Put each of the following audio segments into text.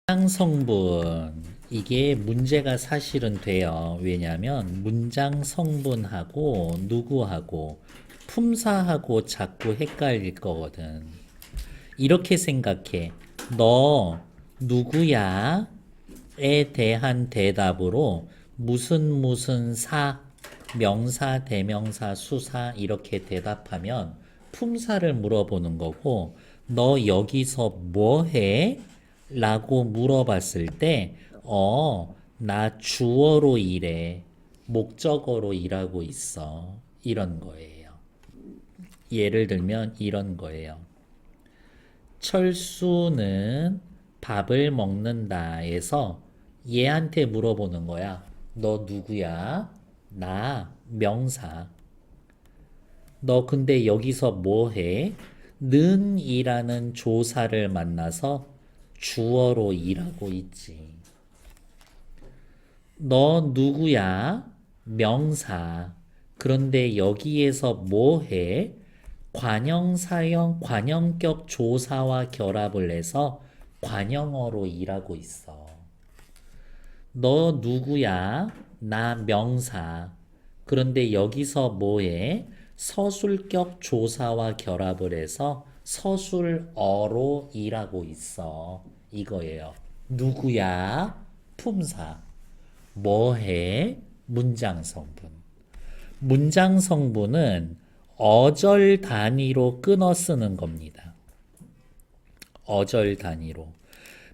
문장 성분 이게 문제가 사실은 돼요. 왜냐하면 문장 성분하고 누구하고 품사하고 자꾸 헷갈릴 거거든. 이렇게 생각해. 너 누구야? 에 대한 대답으로 무슨 사, 명사, 대명사, 수사 이렇게 대답하면 품사를 물어보는 거고, 너 여기서 뭐 해? 라고 물어봤을 때, 나 주어로 일해. 목적어로 일하고 있어. 이런 거예요. 예를 들면 이런 거예요. 철수는 밥을 먹는다에서 얘한테 물어보는 거야. 너 누구야? 나 명사. 너 근데 여기서 뭐 해? 는이라는 조사를 만나서 주어로 일하고 있지. 너 누구야? 명사. 그런데 여기에서 뭐 해? 관형사형, 관형격 조사와 결합을 해서 관형어로 일하고 있어. 너 누구야? 나 명사. 그런데 여기서 뭐해? 서술격 조사와 결합을 해서 서술어로 일하고 있어. 이거예요. 누구야? 품사. 뭐해? 문장 성분. 문장 성분은 어절 단위로 끊어 쓰는 겁니다. 어절 단위로.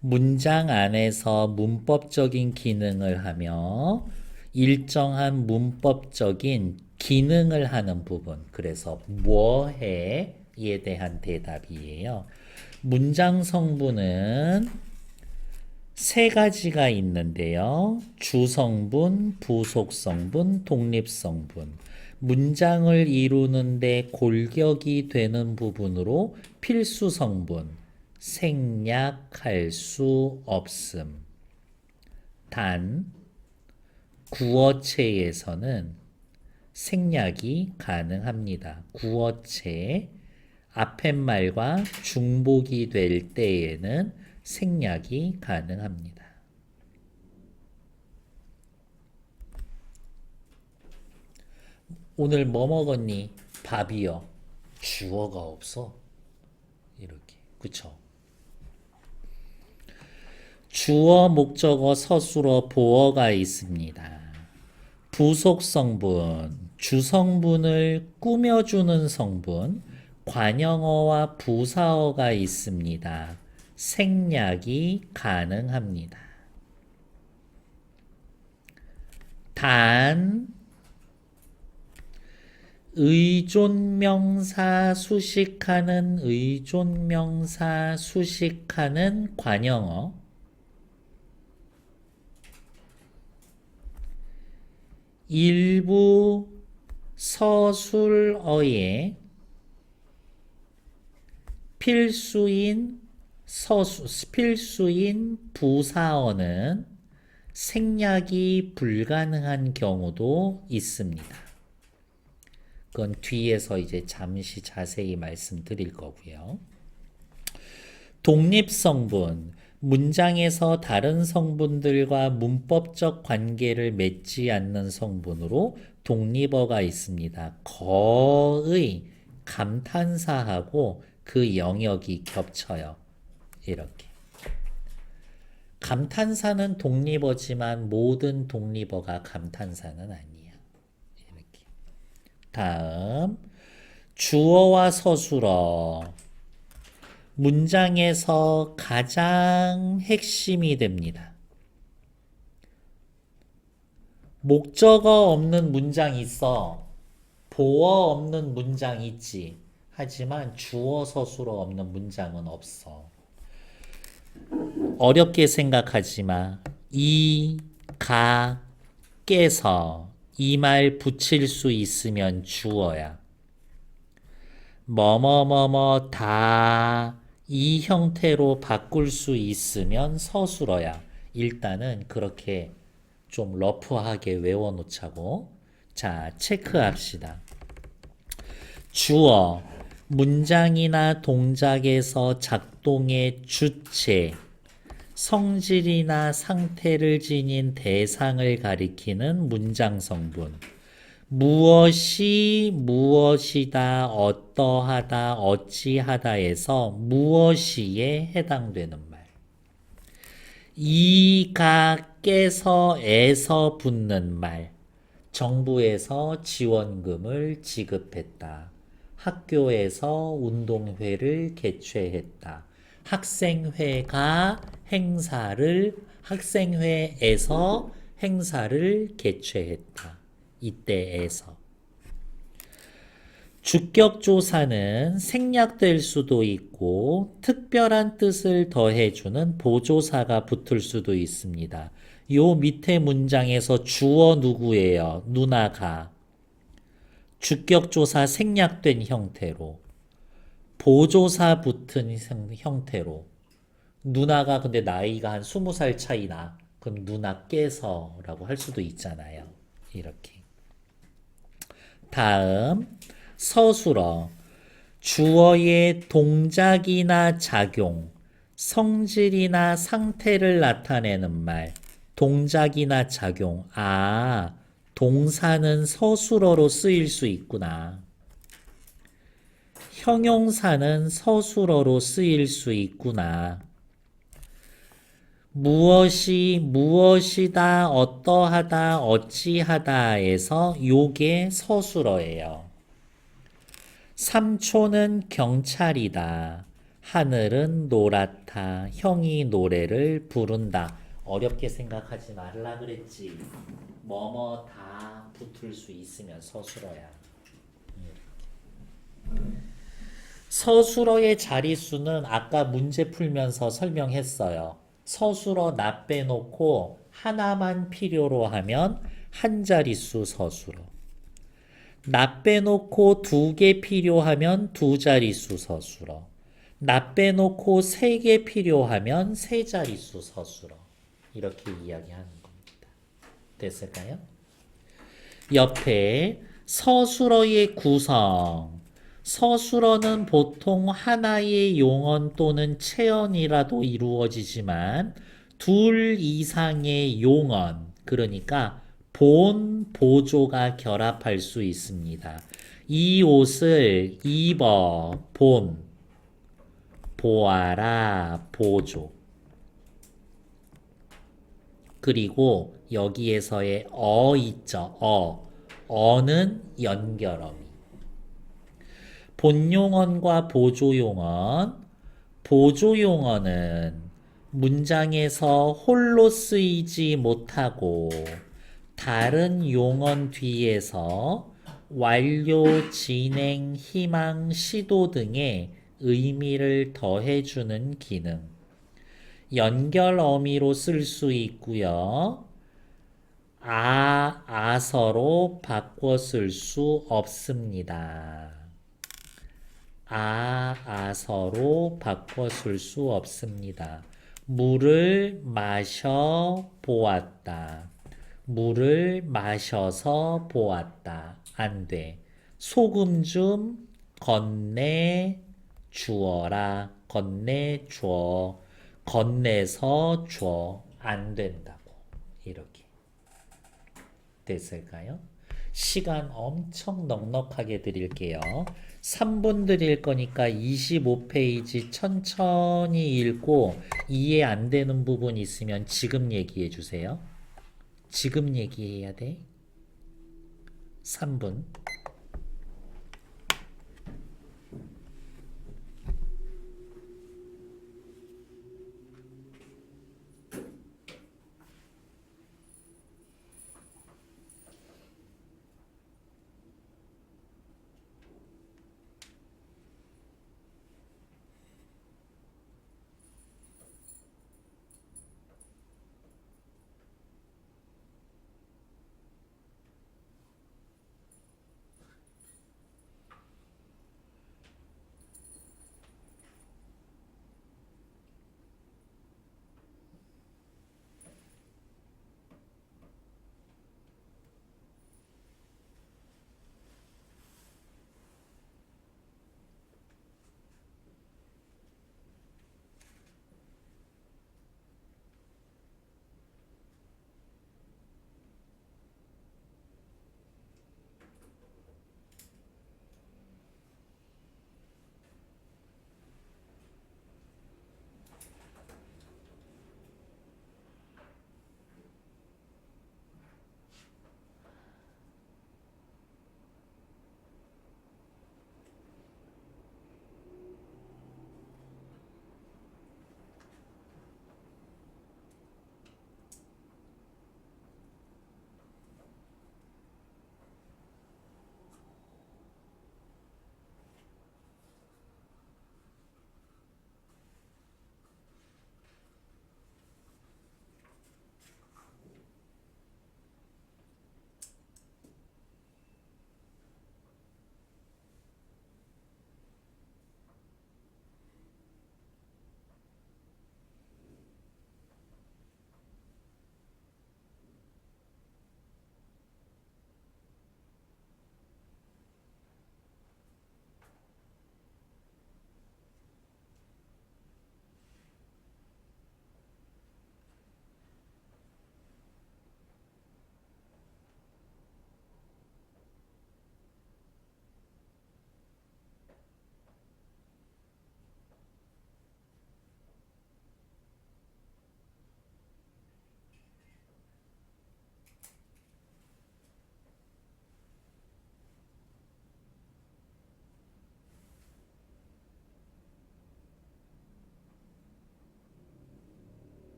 문장 안에서 문법적인 기능을 하며 일정한 문법적인 기능을 하는 부분. 그래서 뭐해에 대한 대답이에요. 문장 성분은 세 가지가 있는데요. 주성분, 부속성분, 독립성분. 문장을 이루는데 골격이 되는 부분으로 필수 성분, 생략할 수 없음. 단, 구어체에서는 생략이 가능합니다. 구어체, 앞팻말과 중복이 될 때에는 생략이 가능합니다. 오늘 뭐 먹었니? 밥이요. 주어가 없어. 이렇게. 그쵸? 주어, 목적어, 서술어, 보어가 있습니다. 부속 성분, 주성분을 꾸며주는 성분, 관형어와 부사어가 있습니다. 생략이 가능합니다. 단, 의존명사 수식하는 의존명사 수식하는 관형어, 일부 서술어의 필수인 필수인 부사어는 생략이 불가능한 경우도 있습니다. 그건 뒤에서 이제 잠시 자세히 말씀드릴 거고요. 독립성분, 문장에서 다른 성분들과 문법적 관계를 맺지 않는 성분으로 독립어가 있습니다. 거의 감탄사하고 그 영역이 겹쳐요. 이렇게. 감탄사는 독립어지만 모든 독립어가 감탄사는 아니야. 이렇게. 다음, 주어와 서술어. 문장에서 가장 핵심이 됩니다. 목적어 없는 문장 있어. 보어 없는 문장 있지. 하지만 주어 서술어 없는 문장은 없어. 어렵게 생각하지 마. 이, 가, 깨서 이 말 붙일 수 있으면 주어야. 뭐뭐뭐뭐 다 이 형태로 바꿀 수 있으면 서술어야. 일단은 그렇게 좀 러프하게 외워놓자고. 자, 체크합시다. 주어, 문장이나 동작에서 작동의 주체, 성질이나 상태를 지닌 대상을 가리키는 문장 성분. 무엇이 무엇이다, 어떠하다, 어찌하다에서 무엇이에 해당되는 말. 이가 깨서 에서 붙는 말. 정부에서 지원금을 지급했다. 학교에서 운동회를 개최했다. 학생회에서 행사를 개최했다. 이때에서. 주격조사는 생략될 수도 있고 특별한 뜻을 더해주는 보조사가 붙을 수도 있습니다. 요 밑에 문장에서 주어 누구예요? 누나가. 주격조사 생략된 형태로. 보조사 붙은 형태로. 누나가 근데 나이가 한 20살 차이 나. 그럼 누나께서 라고 할 수도 있잖아요. 이렇게. 다음 서술어. 주어의 동작이나 작용, 성질이나 상태를 나타내는 말. 동작이나 작용. 동사는 서술어로 쓰일 수 있구나. 형용사는 서술어로 쓰일 수 있구나. 무엇이 무엇이다, 어떠하다, 어찌하다에서 요게 서술어예요. 삼촌은 경찰이다. 하늘은 노랗다. 형이 노래를 부른다. 어렵게 생각하지 말라 그랬지. 뭐뭐 다 붙을 수 있으면 서술어야. 서술어의 자릿수는 아까 문제 풀면서 설명했어요. 서술어 나 빼놓고 하나만 필요로 하면 한 자릿수 서술어. 나 빼놓고 2개 필요하면 2자릿수 서술어. 나 빼놓고 3개 필요하면 3자릿수 서술어. 이렇게 이야기하는 겁니다. 됐을까요? 옆에 서술어의 구성. 서술어는 보통 하나의 용언 또는 체언이라도 이루어지지만 둘 이상의 용언, 그러니까 본, 보조가 결합할 수 있습니다. 이 옷을 입어, 본, 보아라, 보조. 그리고 여기에서의 있죠. 어는 연결어미. 본용언과 보조용언. 보조용언은 문장에서 홀로 쓰이지 못하고 다른 용언 뒤에서 완료, 진행, 희망, 시도 등의 의미를 더해주는 기능. 연결 어미로 쓸 수 있고요. 아서로 바꿔 쓸 수 없습니다. 아서로 바꿔 쓸 수 없습니다. 물을 마셔 보았다. 물을 마셔서 보았다. 안 돼. 소금 좀 건네 주어라. 건네 주어. 건네서 줘. 안 된다고. 이렇게. 됐을까요? 시간 엄청 넉넉하게 드릴게요. 3분 드릴 거니까 25페이지 천천히 읽고 이해 안 되는 부분 있으면 지금 얘기해 주세요. 지금 얘기해야 돼. 3분.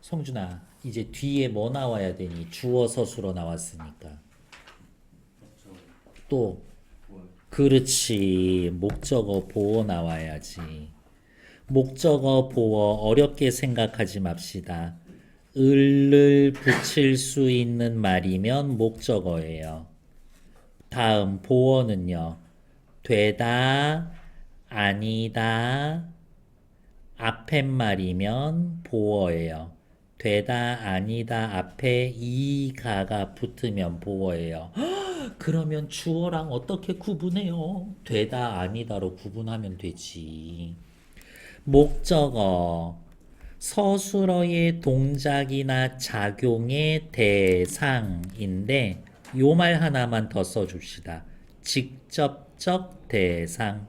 성준아, 이제 뒤에 뭐 나와야 되니? 주어 서술어 나왔으니까. 또, 그렇지. 목적어 보어 나와야지. 목적어 보어 어렵게 생각하지 맙시다. 을을 붙일 수 있는 말이면 목적어예요. 다음 보어는요. 되다, 아니다, 앞에 말이면 보어예요. 되다, 아니다, 앞에 이가가 붙으면 보어예요. 그러면 주어랑 어떻게 구분해요? 되다, 아니다로 구분하면 되지. 목적어, 서술어의 동작이나 작용의 대상인데 요 말 하나만 더 써줍시다. 직접적 대상.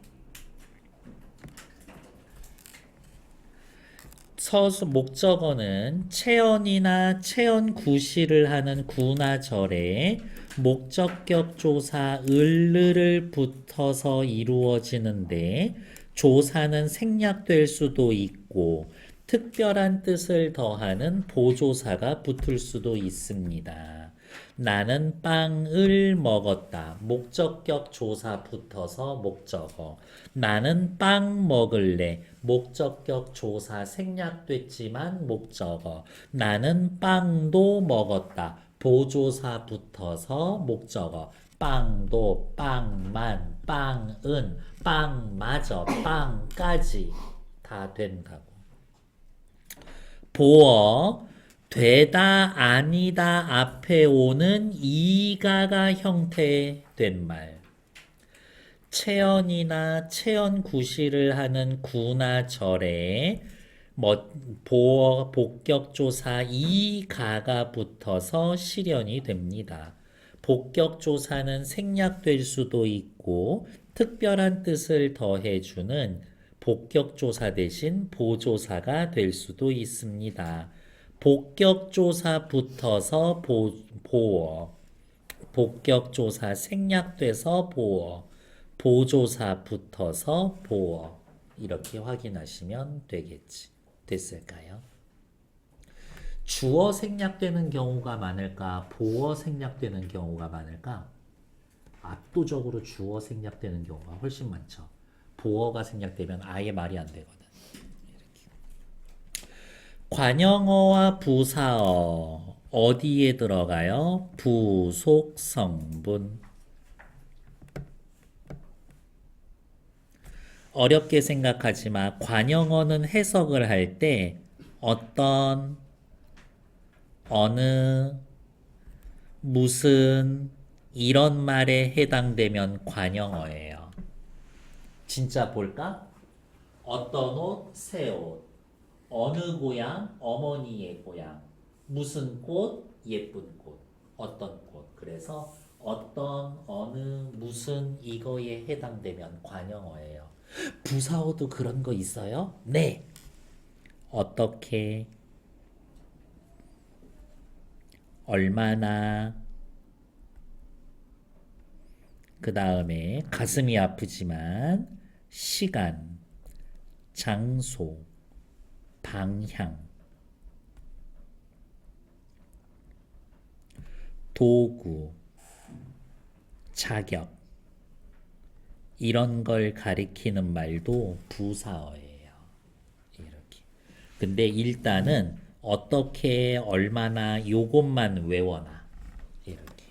목적어는 체언이나 체언 구시를 하는 구나 절에 목적격 조사 을을 붙어서 이루어지는데 조사는 생략될 수도 있고 특별한 뜻을 더하는 보조사가 붙을 수도 있습니다. 나는 빵을 먹었다. 목적격 조사 붙어서 목적어. 나는 빵 먹을래. 목적격 조사 생략됐지만 목적어. 나는 빵도 먹었다. 보조사 붙어서 목적어. 빵도, 빵만, 빵은, 빵마저, 빵까지 다 된다고. 보어 되다 아니다 앞에 오는 이가가 형태된 말. 체언이나 체언 구시를 하는 구나 절에 보어 복격조사 이가가 붙어서 실현이 됩니다. 복격조사는 생략될 수도 있고 특별한 뜻을 더해주는 복격조사 대신 보조사가 될 수도 있습니다. 복격조사 붙어서 보어, 복격조사 생략돼서 보어, 보조사 붙어서 보어 이렇게 확인하시면 되겠지. 됐을까요? 주어 생략되는 경우가 많을까? 보어 생략되는 경우가 많을까? 압도적으로 주어 생략되는 경우가 훨씬 많죠. 보어가 생략되면 아예 말이 안 되거든. 관형어와 부사어 어디에 들어가요? 부속 성분. 어렵게 생각하지 마. 관형어는 해석을 할 때 어떤, 어느, 무슨 이런 말에 해당되면 관형어예요. 진짜 볼까? 어떤 옷, 새 옷. 어느 고향, 어머니의 고향. 무슨 꽃, 예쁜 꽃. 어떤 꽃. 그래서 어떤, 어느, 무슨 이거에 해당되면 관형어예요. 부사어도 그런 거 있어요? 네. 어떻게, 얼마나, 그 다음에 가슴이 아프지만 시간, 장소, 방향, 도구, 자격 이런 걸 가리키는 말도 부사어예요. 이렇게. 근데 일단은 어떻게 얼마나 요것만 외워놔. 이렇게.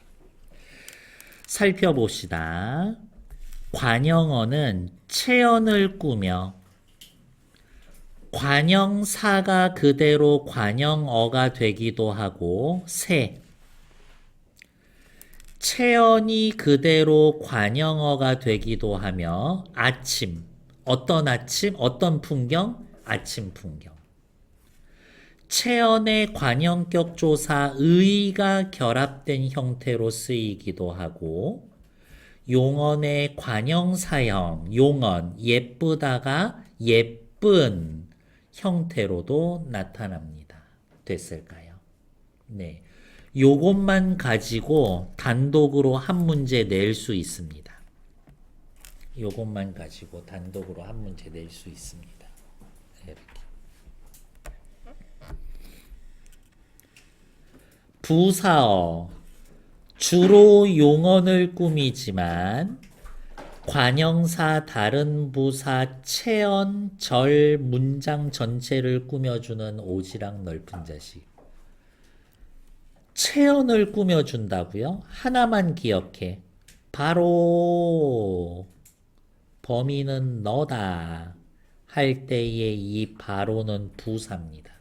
살펴봅시다. 관형어는 체언을 꾸며 관형사가 그대로 관형어가 되기도 하고 체언이 그대로 관형어가 되기도 하며 아침, 어떤 풍경? 아침 풍경. 체언의 관형격 조사 의가 결합된 형태로 쓰이기도 하고 용언의 관형사형, 용언, 예쁘다가 예쁜 형태로도 나타납니다. 됐을까요? 네. 요것만 가지고 단독으로 한 문제 낼 수 있습니다. 요것만 가지고 단독으로 한 문제 낼 수 있습니다. 이렇게. 부사어 주로 용언을 꾸미지만 관형사, 다른 부사, 체언, 절, 문장 전체를 꾸며주는 오지랖 넓은 자식. 체언을 꾸며준다고요? 하나만 기억해. 바로 범인은 너다 할 때의 이 바로는 부사입니다.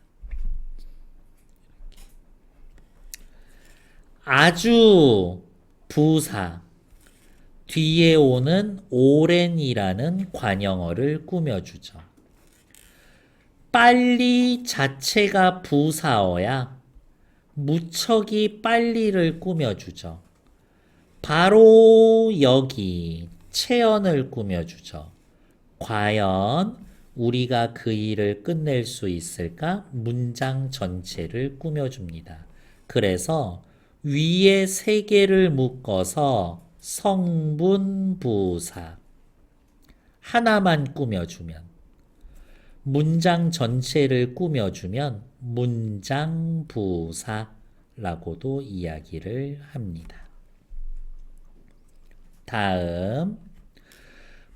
아주 부사 뒤에 오는 오랜이라는 관형어를 꾸며주죠. 빨리 자체가 부사어야 무척이 빨리를 꾸며주죠. 바로 여기 체언을 꾸며주죠. 과연 우리가 그 일을 끝낼 수 있을까? 문장 전체를 꾸며줍니다. 그래서 위에 세 개를 묶어서 성분부사 하나만 꾸며주면 문장 전체를 꾸며주면 문장부사라고도 이야기를 합니다. 다음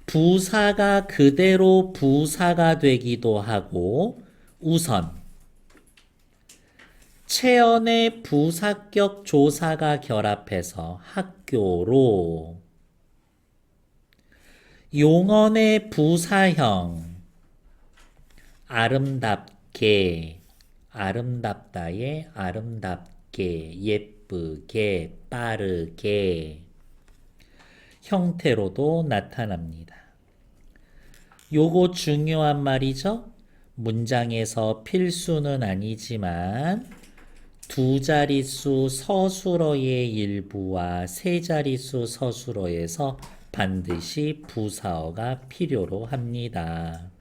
부사가 그대로 부사가 되기도 하고 우선 체언의 부사격 조사가 결합해서 학교로 용언의 부사형 아름답게 아름답다의 아름답게 예쁘게 빠르게 형태로도 나타납니다. 요거 중요한 말이죠. 문장에서 필수는 아니지만 두 자릿수 서술어의 일부와 세 자릿수 서술어에서 반드시 부사어가 필요로 합니다.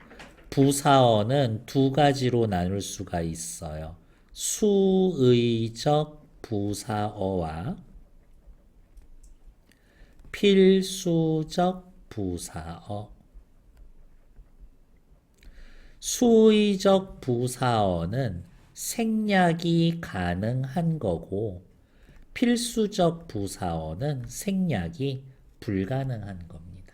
부사어는 두 가지로 나눌 수가 있어요. 수의적 부사어와 필수적 부사어. 수의적 부사어는 생략이 가능한 거고 필수적 부사어는 생략이 불가능한 겁니다.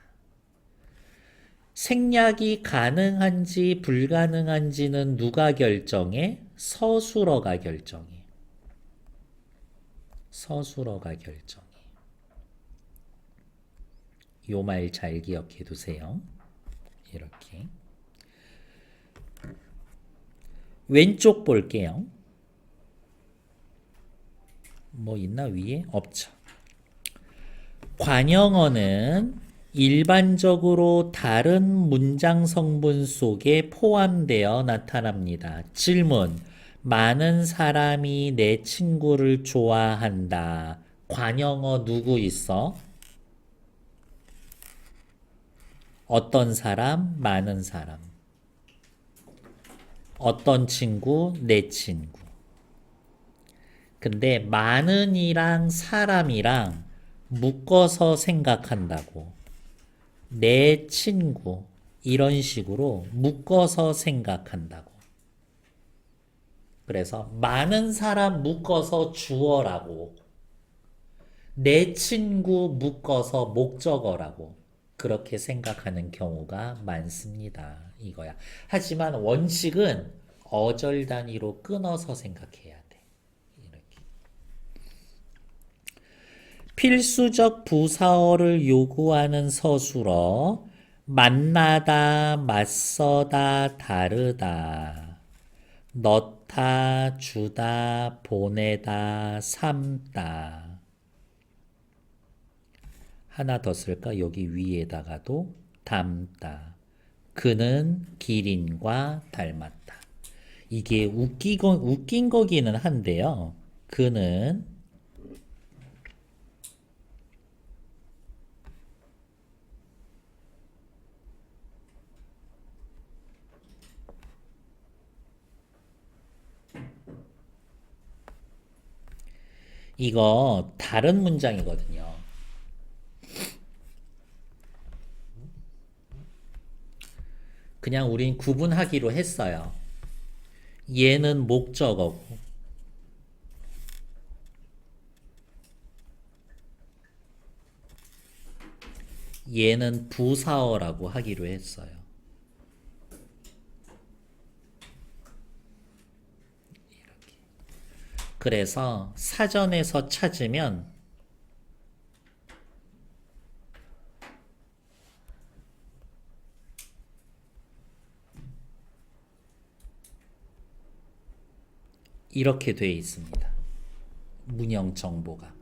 생략이 가능한지 불가능한지는 누가 결정해? 서술어가 결정해. 서술어가 결정해. 요 말 잘 기억해 두세요. 이렇게. 왼쪽 볼게요. 뭐 있나 위에? 없죠. 관형어는 일반적으로 다른 문장 성분 속에 포함되어 나타납니다. 질문. 많은 사람이 내 친구를 좋아한다. 관형어 누구 있어? 어떤 사람? 많은 사람. 어떤 친구? 내 친구. 근데 많은이랑 사람이랑 묶어서 생각한다고. 내 친구. 이런 식으로 묶어서 생각한다고. 그래서 많은 사람 묶어서 주어라고. 내 친구 묶어서 목적어라고. 그렇게 생각하는 경우가 많습니다. 이거야. 하지만 원칙은 어절 단위로 끊어서 생각해야 돼. 이렇게. 필수적 부사어를 요구하는 서술어 만나다, 맞서다, 다르다, 넣다, 주다, 보내다, 삶다. 하나 더 쓸까? 여기 위에다가도 닮다. 그는 기린과 닮았다. 이게 웃긴 거기는 한데요. 그는 이거 다른 문장이거든요. 그냥 우린 구분하기로 했어요. 얘는 목적어고 얘는 부사어라고 하기로 했어요. 이렇게. 그래서 사전에서 찾으면 이렇게 되어 있습니다. 문형 정보가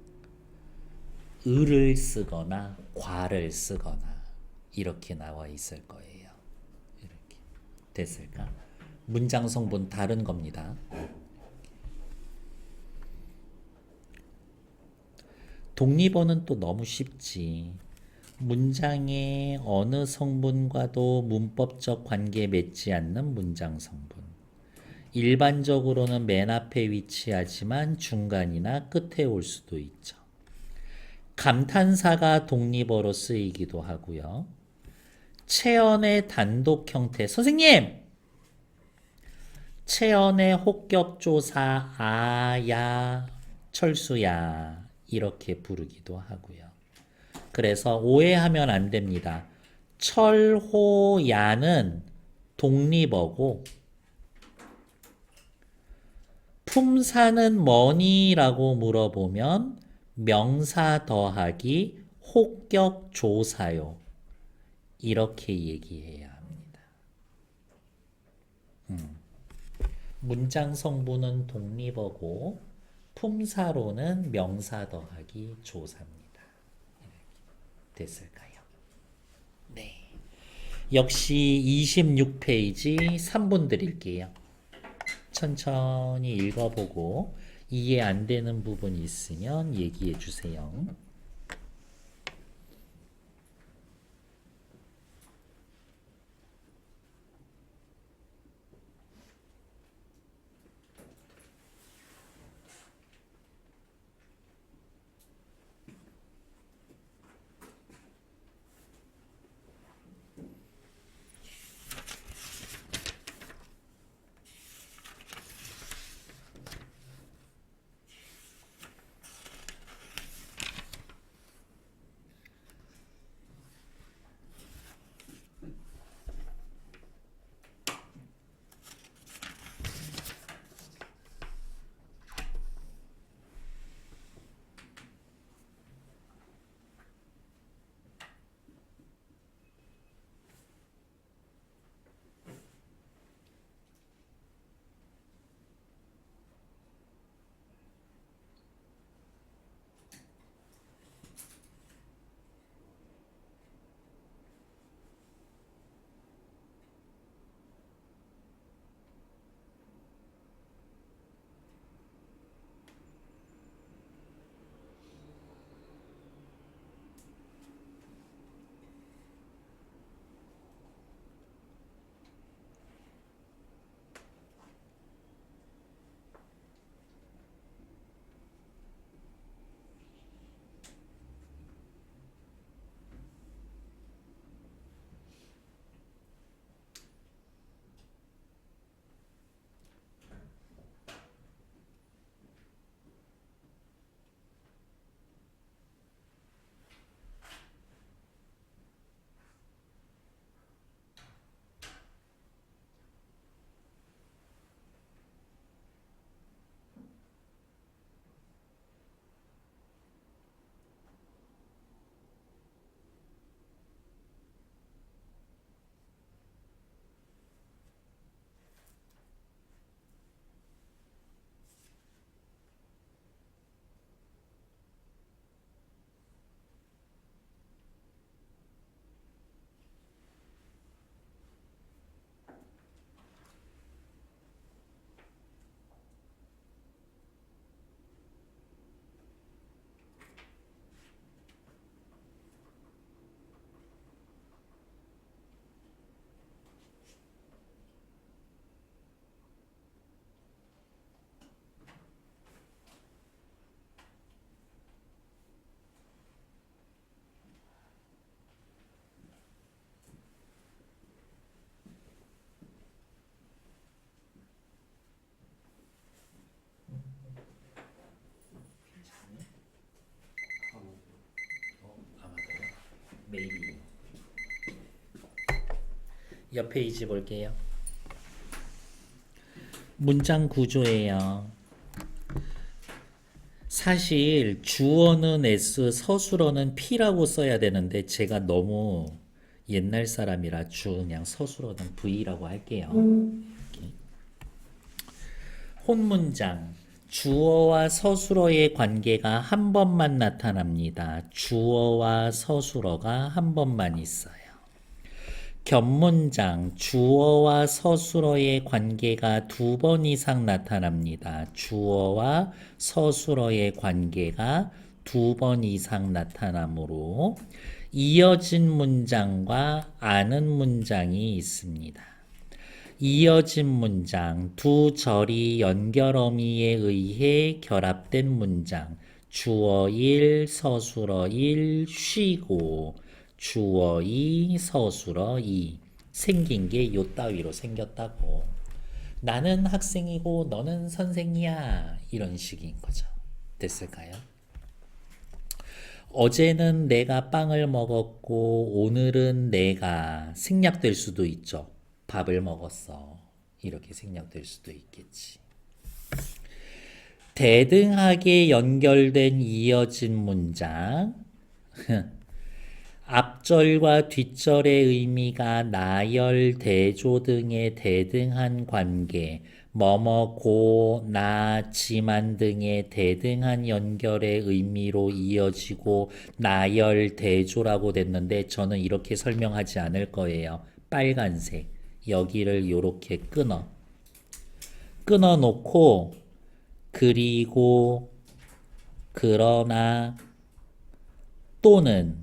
을을 쓰거나 과를 쓰거나 이렇게 나와 있을 거예요. 이렇게 됐을까? 문장 성분 다른 겁니다. 독립어는 또 너무 쉽지. 문장의 어느 성분과도 문법적 관계 맺지 않는 문장 성분. 일반적으로는 맨 앞에 위치하지만 중간이나 끝에 올 수도 있죠. 감탄사가 독립어로 쓰이기도 하고요. 체언의 단독 형태. 선생님! 체언의 혹격조사 아야 철수야 이렇게 부르기도 하고요. 그래서 오해하면 안 됩니다. 철호야는 독립어고 품사는 뭐니? 라고 물어보면 명사 더하기 혹격조사요. 이렇게 얘기해야 합니다. 문장 성분은 독립어고 품사로는 명사 더하기 조사입니다. 됐을까요? 네. 역시 26페이지 3분 드릴게요. 천천히 읽어보고 이해 안 되는 부분 있으면 얘기해 주세요. 아마도 maybe 옆 페이지 볼게요. 문장 구조예요. 사실 주어는 S, 서술어는 P라고 써야 되는데 제가 너무 옛날 사람이라 그냥 서술어는 V라고 할게요. 이렇게. 혼문장. 주어와 서술어의 관계가 한 번만 나타납니다. 주어와 서술어가 한 번만 있어요. 겹문장. 주어와 서술어의 관계가 두 번 이상 나타납니다. 주어와 서술어의 관계가 두 번 이상 나타나므로 이어진 문장과 아는 문장이 있습니다. 이어진 문장, 두 절이 연결어미에 의해 결합된 문장, 주어 1, 서술어 1, 쉬고, 주어 2, 서술어 2. 생긴 게 요 따위로 생겼다고. 나는 학생이고 너는 선생이야. 이런 식인 거죠. 됐을까요? 어제는 내가 빵을 먹었고 오늘은 내가 생략될 수도 있죠. 밥을 먹었어. 이렇게 생략될 수도 있겠지. 대등하게 연결된 이어진 문장. 앞절과 뒷절의 의미가 나열, 대조 등의 대등한 관계, 뭐뭐, 고, 나, 지만 등의 대등한 연결의 의미로 이어지고 나열, 대조라고 됐는데 저는 이렇게 설명하지 않을 거예요. 빨간색. 여기를 요렇게 끊어 놓고 그리고 그러나 또는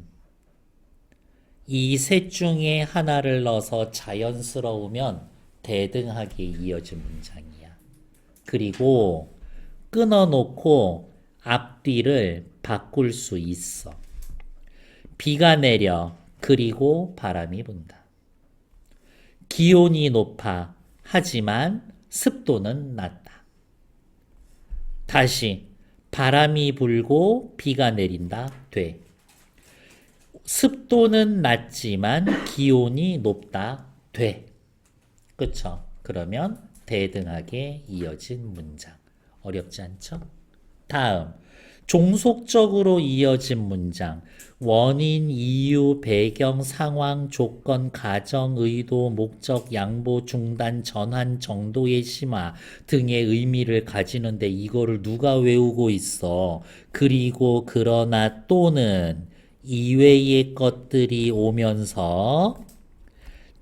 이 셋 중에 하나를 넣어서 자연스러우면 대등하게 이어진 문장이야. 그리고 끊어놓고 앞뒤를 바꿀 수 있어. 비가 내려 그리고 바람이 분다. 기온이 높아 하지만 습도는 낮다. 다시 바람이 불고 비가 내린다. 돼. 습도는 낮지만 기온이 높다. 돼. 그쵸? 그러면 대등하게 이어진 문장. 어렵지 않죠? 다음. 종속적으로 이어진 문장. 원인, 이유, 배경, 상황, 조건, 가정, 의도, 목적, 양보, 중단, 전환, 정도의 심화 등의 의미를 가지는데 이거를 누가 외우고 있어? 그리고 그러나 또는 이외의 것들이 오면서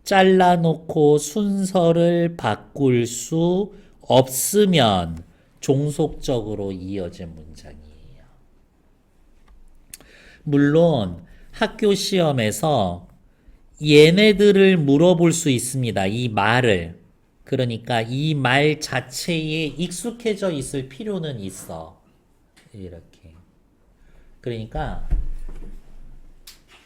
잘라놓고 순서를 바꿀 수 없으면 종속적으로 이어진 문장이에요. 물론 학교 시험에서 얘네들을 물어볼 수 있습니다. 이 말을. 그러니까 이 말 자체에 익숙해져 있을 필요는 있어. 이렇게. 그러니까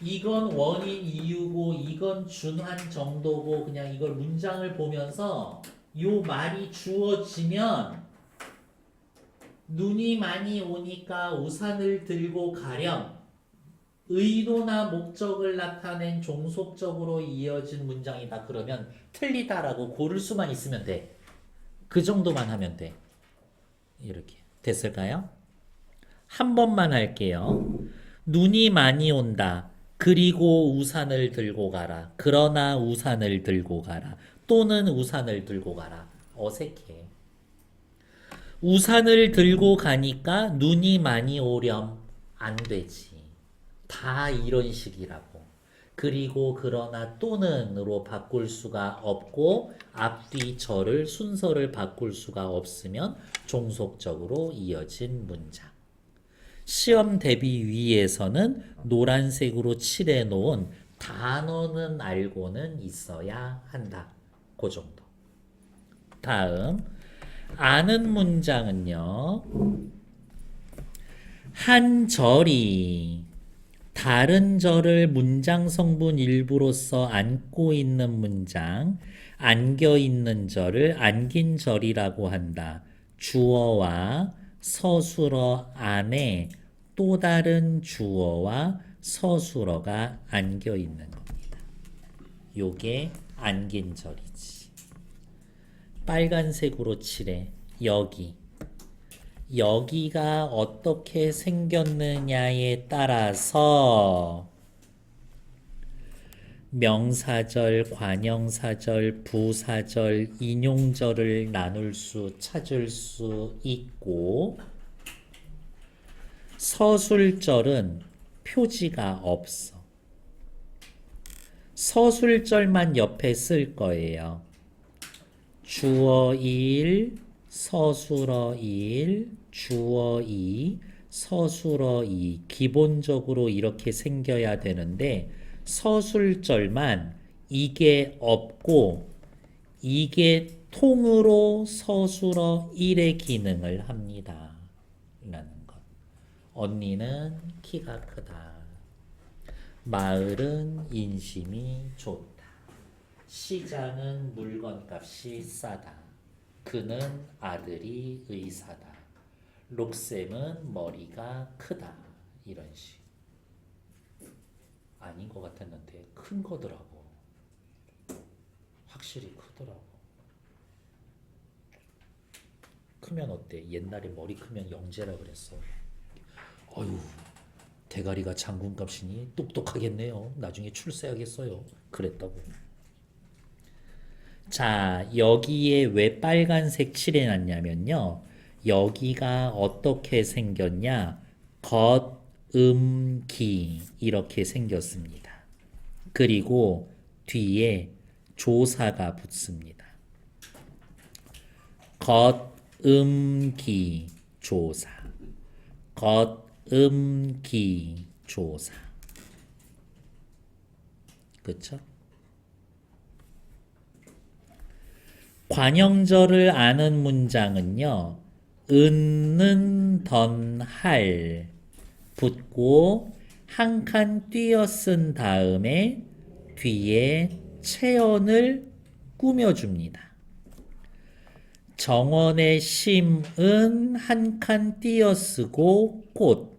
이건 원인 이유고 이건 준한 정도고 그냥 이걸 문장을 보면서 요 말이 주어지면 눈이 많이 오니까 우산을 들고 가렴. 의도나 목적을 나타낸 종속적으로 이어진 문장이다. 그러면 틀리다라고 고를 수만 있으면 돼. 그 정도만 하면 돼. 이렇게. 됐을까요? 한 번만 할게요. 눈이 많이 온다. 그리고 우산을 들고 가라. 그러나 우산을 들고 가라. 또는 우산을 들고 가라. 어색해. 우산을 들고 가니까 눈이 많이 오렴. 안 되지. 다 이런 식이라고. 그리고 그러나 또는으로 바꿀 수가 없고 앞뒤 절을 순서를 바꿀 수가 없으면 종속적으로 이어진 문장. 시험 대비 위에서는 노란색으로 칠해 놓은 단어는 알고는 있어야 한다. 그 정도. 다음 아는 문장은요. 한 절이 다른 절을 문장 성분 일부로서 안고 있는 문장, 안겨 있는 절을 안긴 절이라고 한다. 주어와 서술어 안에 또 다른 주어와 서술어가 안겨 있는 겁니다. 요게 안긴절이지. 빨간색으로 칠해. 여기가 어떻게 생겼느냐에 따라서 명사절, 관형사절, 부사절, 인용절을 찾을 수 있고, 서술절은 표지가 없어. 서술절만 옆에 쓸 거예요. 주어 1, 서술어 1, 주어 2, 서술어 2. 기본적으로 이렇게 생겨야 되는데 서술절만 이게 없고 이게 통으로 서술어 1의 기능을 합니다. 라는 것. 언니는 키가 크다. 마을은 인심이 좋다. 시장은 물건값이 싸다. 그는 아들이 의사다. 록쌤은 머리가 크다. 이런 식. 아닌 것 같았는데 큰 거더라고. 확실히 크더라고. 크면 어때? 옛날에 머리 크면 영재라 그랬어. 어휴, 대가리가 장군값이니 똑똑하겠네요. 나중에 출세하겠어요. 그랬다고. 자, 여기에 왜 빨간색 칠해놨냐면요. 여기가 어떻게 생겼냐? 겉음기 이렇게 생겼습니다. 그리고 뒤에 조사가 붙습니다. 겉음기 조사. 겉음기 조사. 그쵸? 관형절을 아는 문장은요. 은는 던할 붙고 한 칸 띄어쓴 다음에 뒤에 체언을 꾸며줍니다. 정원의 심은 한 칸 띄어쓰고 꽃.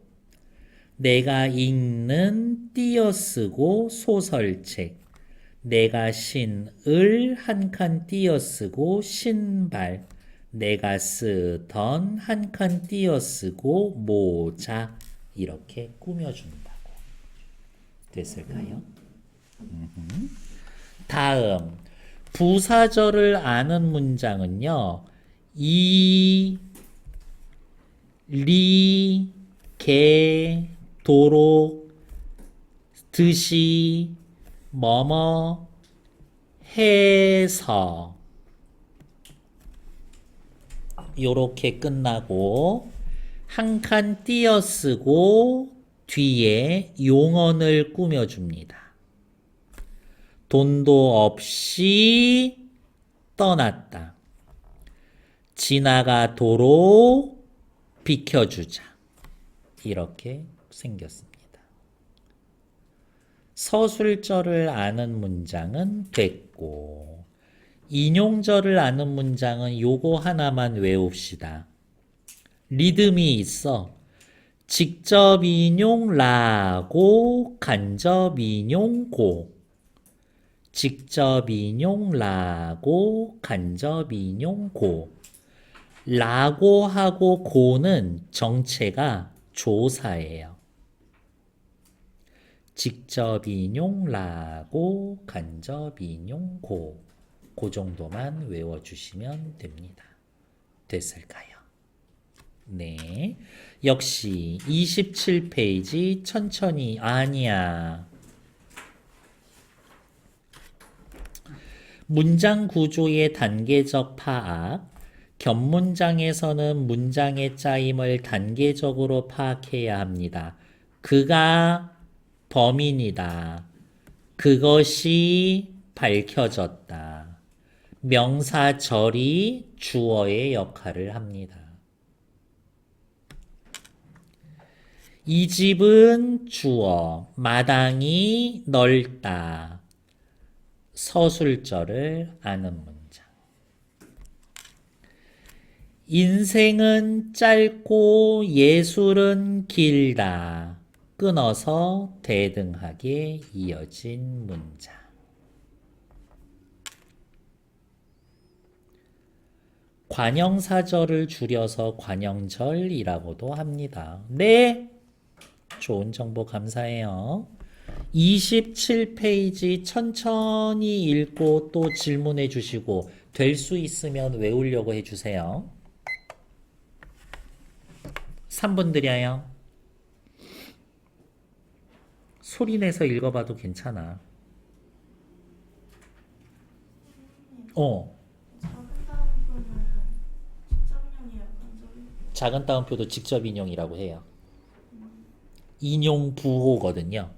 내가 읽는 띄어쓰고 소설책. 내가 신을 한 칸 띄어쓰고 신발. 내가 쓰던 한 칸 띄어쓰고 모자. 이렇게 꾸며준다고. 됐을까요? 다음 부사절을 아는 문장은요. 이, 리, 개, 도록, 듯이, 뭐뭐, 해서 요렇게 끝나고 한 칸 띄어쓰고 뒤에 용언을 꾸며줍니다. 돈도 없이 떠났다. 지나가도록 비켜주자. 이렇게 생겼습니다. 서술절을 아는 문장은 됐고 인용절을 아는 문장은 요거 하나만 외웁시다. 리듬이 있어. 직접 인용 라고 간접 인용 고. 직접 인용 라고 간접 인용 고. 라고 하고 고는 정체가 조사예요. 직접 인용 라고 간접 인용 고. 그 정도만 외워주시면 됩니다. 됐을까요? 네. 역시 27페이지 천천히 아니야. 문장 구조의 단계적 파악. 겹문장에서는 문장의 짜임을 단계적으로 파악해야 합니다. 그가 범인이다. 그것이 밝혀졌다. 명사절이 주어의 역할을 합니다. 이 집은 주어, 마당이 넓다. 서술절을 아는 문장. 인생은 짧고 예술은 길다. 끊어서 대등하게 이어진 문장. 관형사절을 줄여서 관형절이라고도 합니다. 네, 좋은 정보 감사해요. 27페이지 천천히 읽고 또 질문해 주시고 될 수 있으면 외우려고 해주세요. 3분 드려요. 소리 내서 읽어봐도 괜찮아. 작은 따옴표는 직접용이에요, 간접이? 작은 따옴표도 직접 인용이라고 해요. 인용 부호거든요.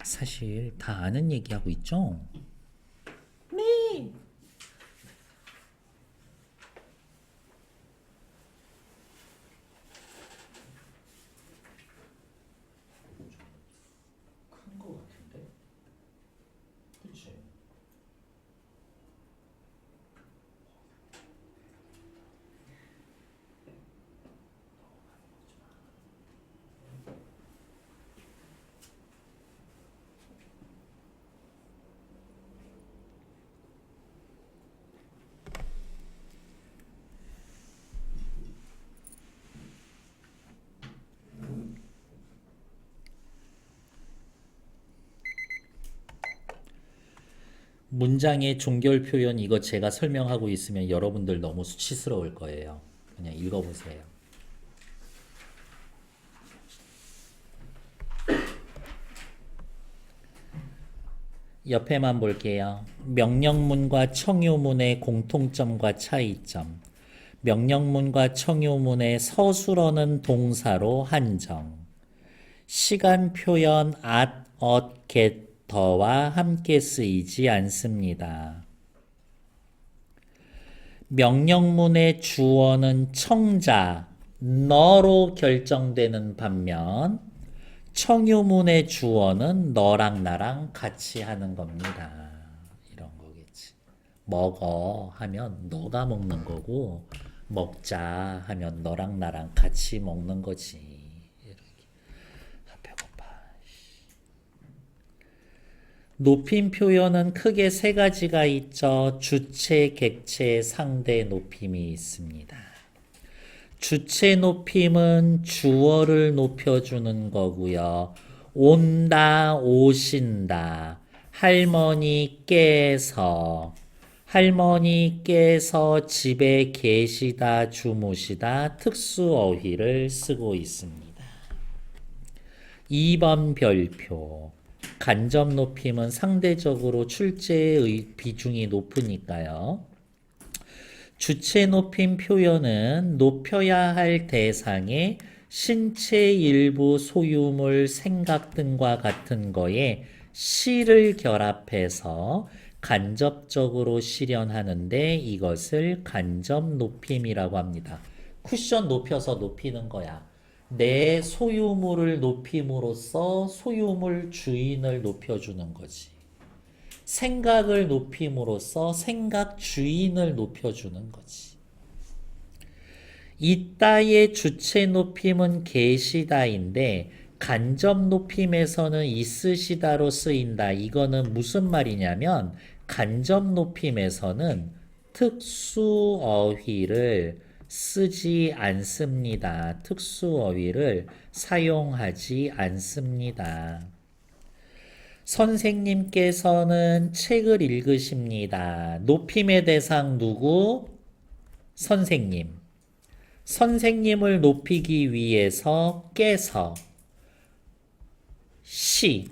사실 다 아는 얘기하고 있죠? 네. 큰 거 같은데? 그치? 문장의 종결 표현 이거 제가 설명하고 있으면 여러분들 너무 수치스러울 거예요. 그냥 읽어보세요. 옆에만 볼게요. 명령문과 청유문의 공통점과 차이점. 명령문과 청유문의 서술어는 동사로 한정. 시간 표현 at, at, get, 더와 함께 쓰이지 않습니다. 명령문의 주어는 청자, 너로 결정되는 반면 청유문의 주어는 너랑 나랑 같이 하는 겁니다. 이런 거겠지. 먹어 하면 너가 먹는 거고 먹자 하면 너랑 나랑 같이 먹는 거지. 이렇게. 아, 배고파. 높임 표현은 크게 세 가지가 있죠. 주체, 객체, 상대 높임이 있습니다. 주체 높임은 주어를 높여주는 거고요. 온다, 오신다. 할머니께서 집에 계시다, 주무시다 특수 어휘를 쓰고 있습니다. 2번 별표. 간접 높임은 상대적으로 출제의 비중이 높으니까요. 주체 높임 표현은 높여야 할 대상의 신체 일부 소유물, 생각 등과 같은 거에 시를 결합해서 간접적으로 실현하는데 이것을 간접 높임이라고 합니다. 쿠션 높여서 높이는 거야. 내 소유물을 높임으로써 소유물 주인을 높여주는 거지. 생각을 높임으로써 생각 주인을 높여주는 거지. 이따의 주체 높임은 계시다인데 간접 높임에서는 있으시다로 쓰인다. 이거는 무슨 말이냐면 간접 높임에서는 특수어휘를 쓰지 않습니다. 특수어휘를 사용하지 않습니다. 선생님께서는 책을 읽으십니다. 높임의 대상 누구? 선생님. 선생님을 높이기 위해서 깨서 시.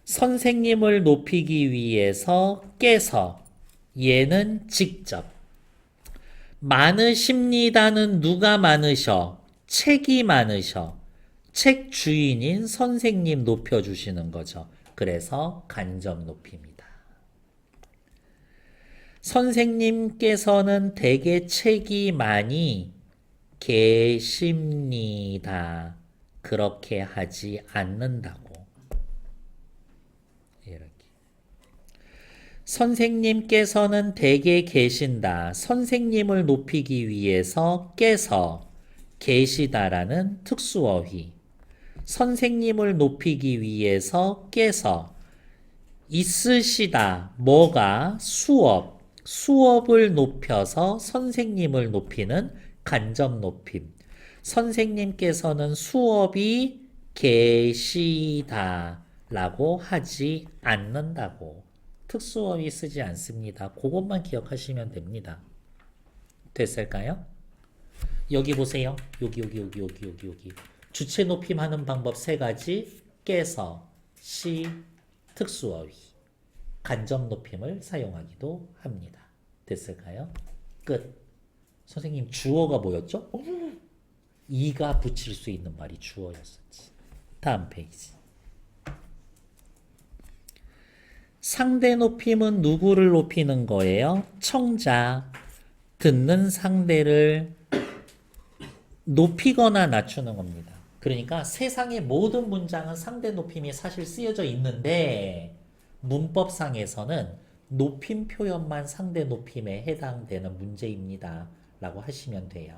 선생님을 높이기 위해서 깨서 얘는 직접. 많으십니다는 누가 많으셔? 책이 많으셔. 책 주인인 선생님 높여주시는 거죠. 그래서 간접 높입니다. 선생님께서는 대개 책이 많이 계십니다. 그렇게 하지 않는다고. 이렇게. 선생님께서는 대개 계신다. 선생님을 높이기 위해서 깨서 계시다라는 특수어휘. 선생님을 높이기 위해서 깨서 있으시다. 뭐가? 수업. 수업을 높여서 선생님을 높이는 간접 높임. 선생님께서는 수업이 계시다 라고 하지 않는다고. 특수어휘 쓰지 않습니다. 그것만 기억하시면 됩니다. 됐을까요? 여기 보세요. 여기. 주체 높임하는 방법 세 가지. 깨서, 시, 특수어휘. 간접 높임을 사용하기도 합니다. 됐을까요? 끝. 선생님 주어가 뭐였죠? 이가 붙일 수 있는 말이 주어였었지. 다음 페이지. 상대 높임은 누구를 높이는 거예요? 청자. 듣는 상대를 높이거나 낮추는 겁니다. 그러니까 세상의 모든 문장은 상대 높임이 사실 쓰여져 있는데 문법상에서는 높임 표현만 상대 높임에 해당되는 문제입니다. 라고 하시면 돼요.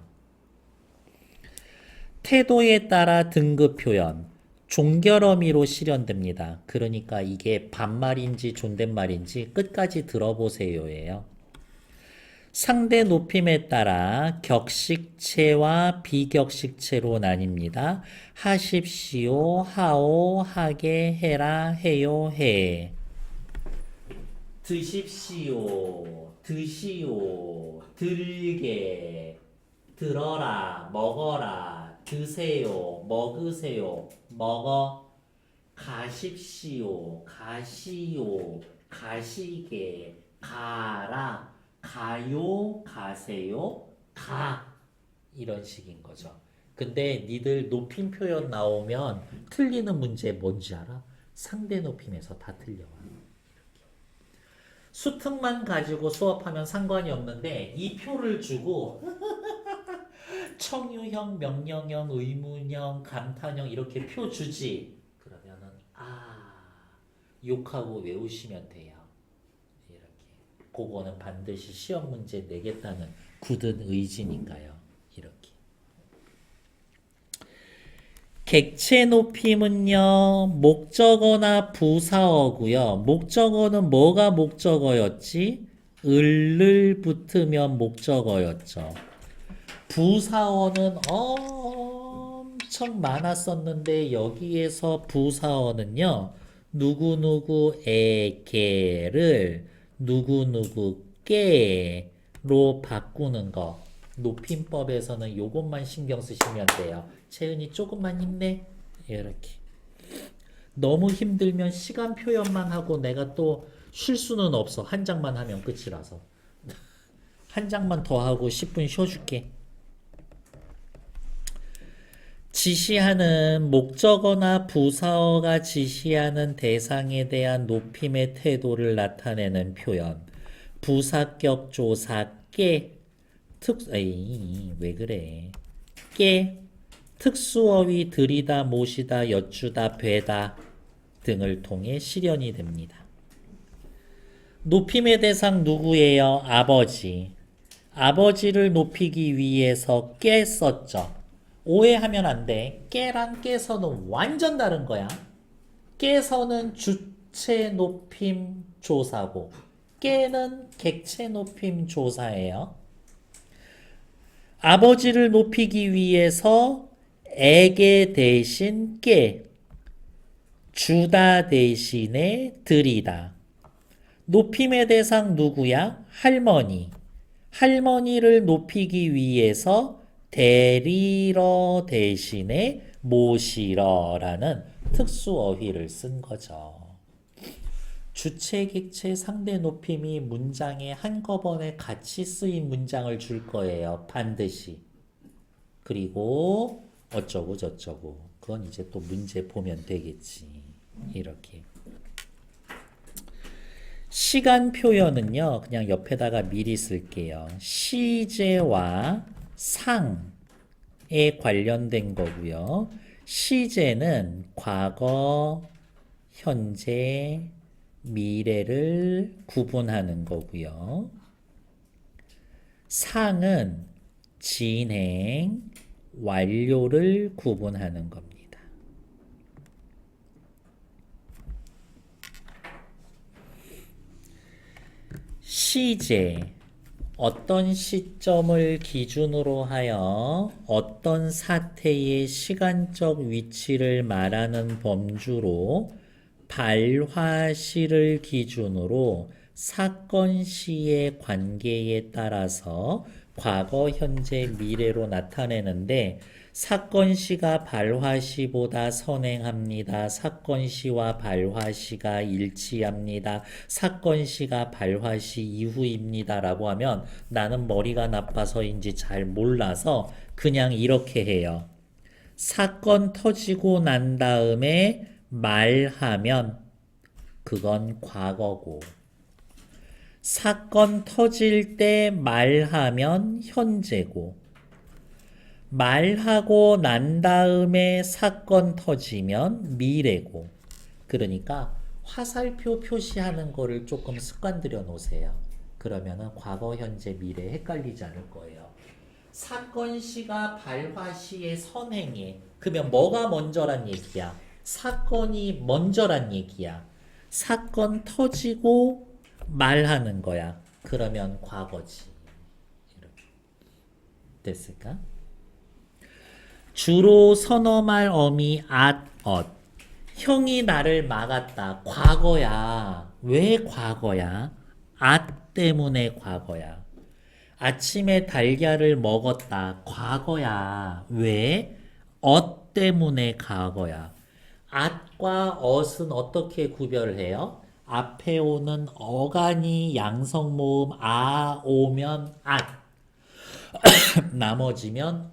태도에 따라 등급 표현. 종결어미로 실현됩니다. 그러니까 이게 반말인지 존댓말인지 끝까지 들어보세요예요. 상대 높임에 따라 격식체와 비격식체로 나뉩니다. 하십시오, 하오, 하게, 해라, 해요, 해. 드십시오, 드시오, 들게, 들어라, 먹어라, 드세요, 먹으세요, 먹어. 가십시오, 가시오, 가시게, 가라, 가요, 가세요, 가. 이런 식인 거죠. 근데 니들 높임 표현 나오면 틀리는 문제 뭔지 알아? 상대 높임에서 다 틀려와. 수특만 가지고 수업하면 상관이 없는데 이 표를 주고 청유형, 명령형, 의문형, 감탄형 이렇게 표 주지. 그러면은 욕하고 외우시면 돼요. 이렇게. 그거는 반드시 시험 문제 내겠다는 굳은 의지니까요. 이렇게. 객체 높임은요, 목적어나 부사어고요. 목적어는 뭐가 목적어였지? 을을 붙으면 목적어였죠. 부사어는 엄청 많았었는데 여기에서 부사어는요, 누구누구에게를 누구누구께로 바꾸는 거. 높임법에서는 요것만 신경 쓰시면 돼요. 채은이 조금만 힘내. 이렇게. 너무 힘들면 시간 표현만 하고 내가 또 쉴 수는 없어. 한 장만 하면 끝이라서. 한 장만 더 하고 10분 쉬어줄게. 지시하는 목적어나 부사어가 지시하는 대상에 대한 높임의 태도를 나타내는 표현. 부사격 조사 왜 그래? 특수어휘 들이다, 모시다, 여쭈다, 뵈다 등을 통해 실현이 됩니다. 높임의 대상 누구예요? 아버지. 아버지를 높이기 위해서 썼죠. 오해하면 안 돼. 깨랑 깨서는 완전 다른 거야. 깨서는 주체 높임 조사고 깨는 객체 높임 조사예요. 아버지를 높이기 위해서 에게 대신 주다 대신에 들이다. 높임의 대상 누구야? 할머니. 할머니를 높이기 위해서 데리러 대신에 모시러라는 특수어휘를 쓴 거죠. 주체, 객체, 상대 높임이 문장에 한꺼번에 같이 쓰인 문장을 줄 거예요. 반드시. 그리고 어쩌고 저쩌고. 그건 이제 또 문제 보면 되겠지. 이렇게. 시간 표현은요. 그냥 옆에다가 미리 쓸게요. 시제와 상에 관련된 거고요. 시제는 과거, 현재, 미래를 구분하는 거고요. 상은 진행, 완료를 구분하는 겁니다. 시제, 어떤 시점을 기준으로 하여 어떤 사태의 시간적 위치를 말하는 범주로 발화시를 기준으로 사건 시의 관계에 따라서 과거, 현재, 미래로 나타내는데 사건 시가 발화 시보다 선행합니다. 사건 시와 발화 시가 일치합니다. 사건 시가 발화 시 이후입니다. 라고 하면 나는 머리가 나빠서인지 잘 몰라서 그냥 이렇게 해요. 사건 터지고 난 다음에 말하면 그건 과거고 사건 터질 때 말하면 현재고 말하고 난 다음에 사건 터지면 미래고 그러니까 화살표 표시하는 거를 조금 습관 들여 놓으세요. 그러면은 과거, 현재, 미래 헷갈리지 않을 거예요. 사건 시가 발화 시의 선행에 그러면 뭐가 먼저란 얘기야? 사건이 먼저란 얘기야. 사건 터지고 말하는 거야. 그러면 과거지. 이렇게. 됐을까? 주로 선어말 어미 형이 나를 막았다. 과거야. 왜 과거야? 때문에 과거야. 아침에 달걀을 먹었다. 과거야. 왜? 때문에 과거야. 과 엇은 어떻게 구별해요? 앞에 오는 어간이 양성모음 오면 나머지면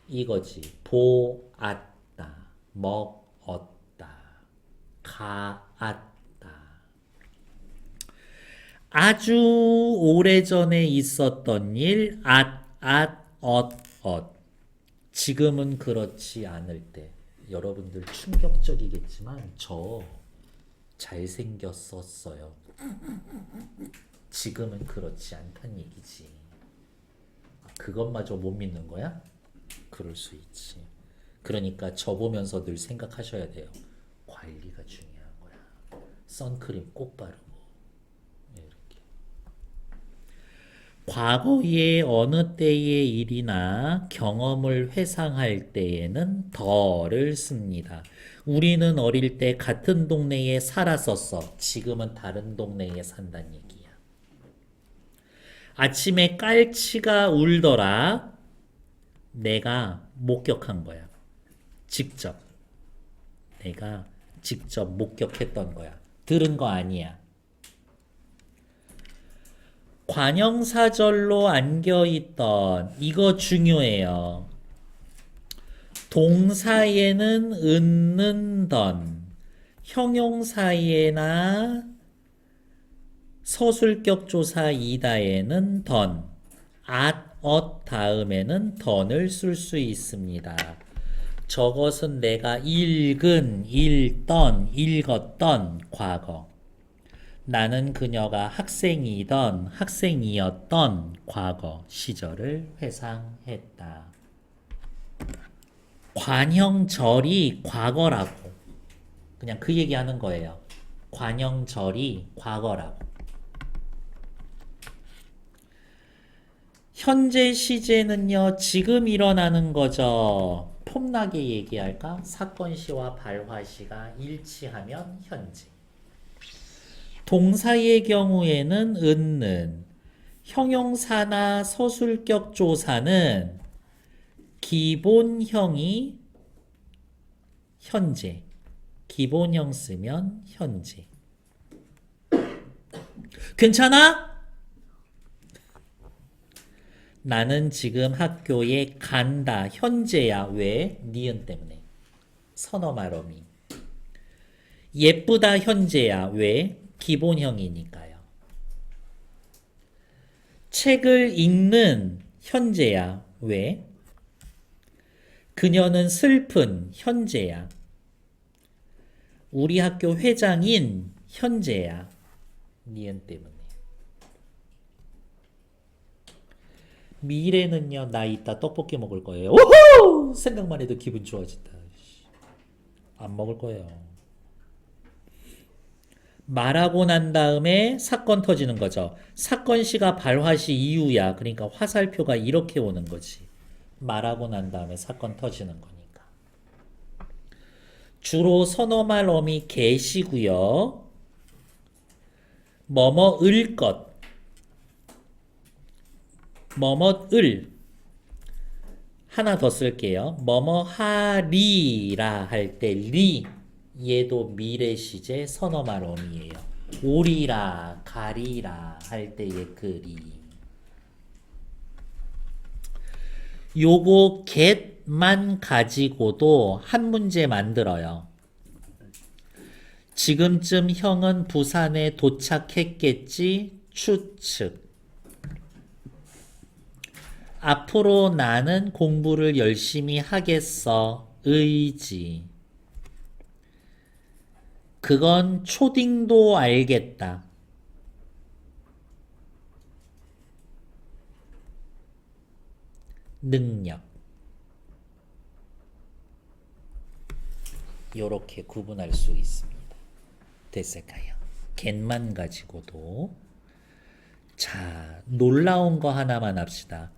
이거지. 보았다. 먹었다. 가았다. 아주 오래전에 있었던 일 지금은 그렇지 않을 때 여러분들 충격적이겠지만 저 잘생겼었어요. 지금은 그렇지 않단 얘기지. 그것마저 못 믿는 거야? 그럴 수 있지. 그러니까 저 보면서 늘 생각하셔야 돼요. 관리가 중요한 거야. 선크림 꼭 바르고. 이렇게. 과거의 어느 때의 일이나 경험을 회상할 때에는 더를 씁니다. 우리는 어릴 때 같은 동네에 살았었어. 지금은 다른 동네에 산다는 얘기야. 아침에 깔치가 울더라. 내가 목격한 거야. 직접. 내가 직접 목격했던 거야. 들은 거 아니야. 관형사절로 안겨있던 이거 중요해요. 동사에는 은는던, 형용사에나 서술격 조사 이다에는 던, 다음에는 던을 쓸 수 있습니다. 저것은 내가 읽었던 과거. 나는 그녀가 학생이었던 과거 시절을 회상했다. 관형절이 과거라고. 그냥 그 얘기하는 거예요. 관형절이 과거라고. 현재 시제는요, 지금 일어나는 거죠. 폼나게 얘기할까? 사건시와 발화시가 일치하면 현재. 동사의 경우에는 은는, 형용사나 서술격 조사는 기본형이 현재, 기본형 쓰면 현재. 괜찮아? 나는 지금 학교에 간다. 현재야. 왜? 니은 때문에. 선어말어미. 예쁘다. 현재야. 왜? 기본형이니까요. 책을 읽는 현재야. 왜? 그녀는 슬픈 현재야. 우리 학교 회장인 현재야. 니은 때문에. 미래는요, 나 이따 떡볶이 먹을 거예요. 오호! 생각만 해도 기분 좋아진다. 안 먹을 거예요. 말하고 난 다음에 사건 터지는 거죠. 사건시가 발화시 이후야. 그러니까 화살표가 이렇게 오는 거지. 말하고 난 다음에 사건 터지는 거니까. 주로 선어말 어미 개시고요. 뭐뭐을 것. 뭐뭐을 하나 더 쓸게요. 뭐뭐하리라 할 때 리 얘도 미래 시제 선어말 어미예요. 오리라 가리라 할 때의 그 리. 요거 get만 가지고도 한 문제 만들어요. 지금쯤 형은 부산에 도착했겠지? 추측. 앞으로 나는 공부를 열심히 하겠어. 의지. 그건 초딩도 알겠다. 능력. 요렇게 구분할 수 있습니다. 됐을까요? get만 가지고도. 자, 놀라운 거 하나만 합시다.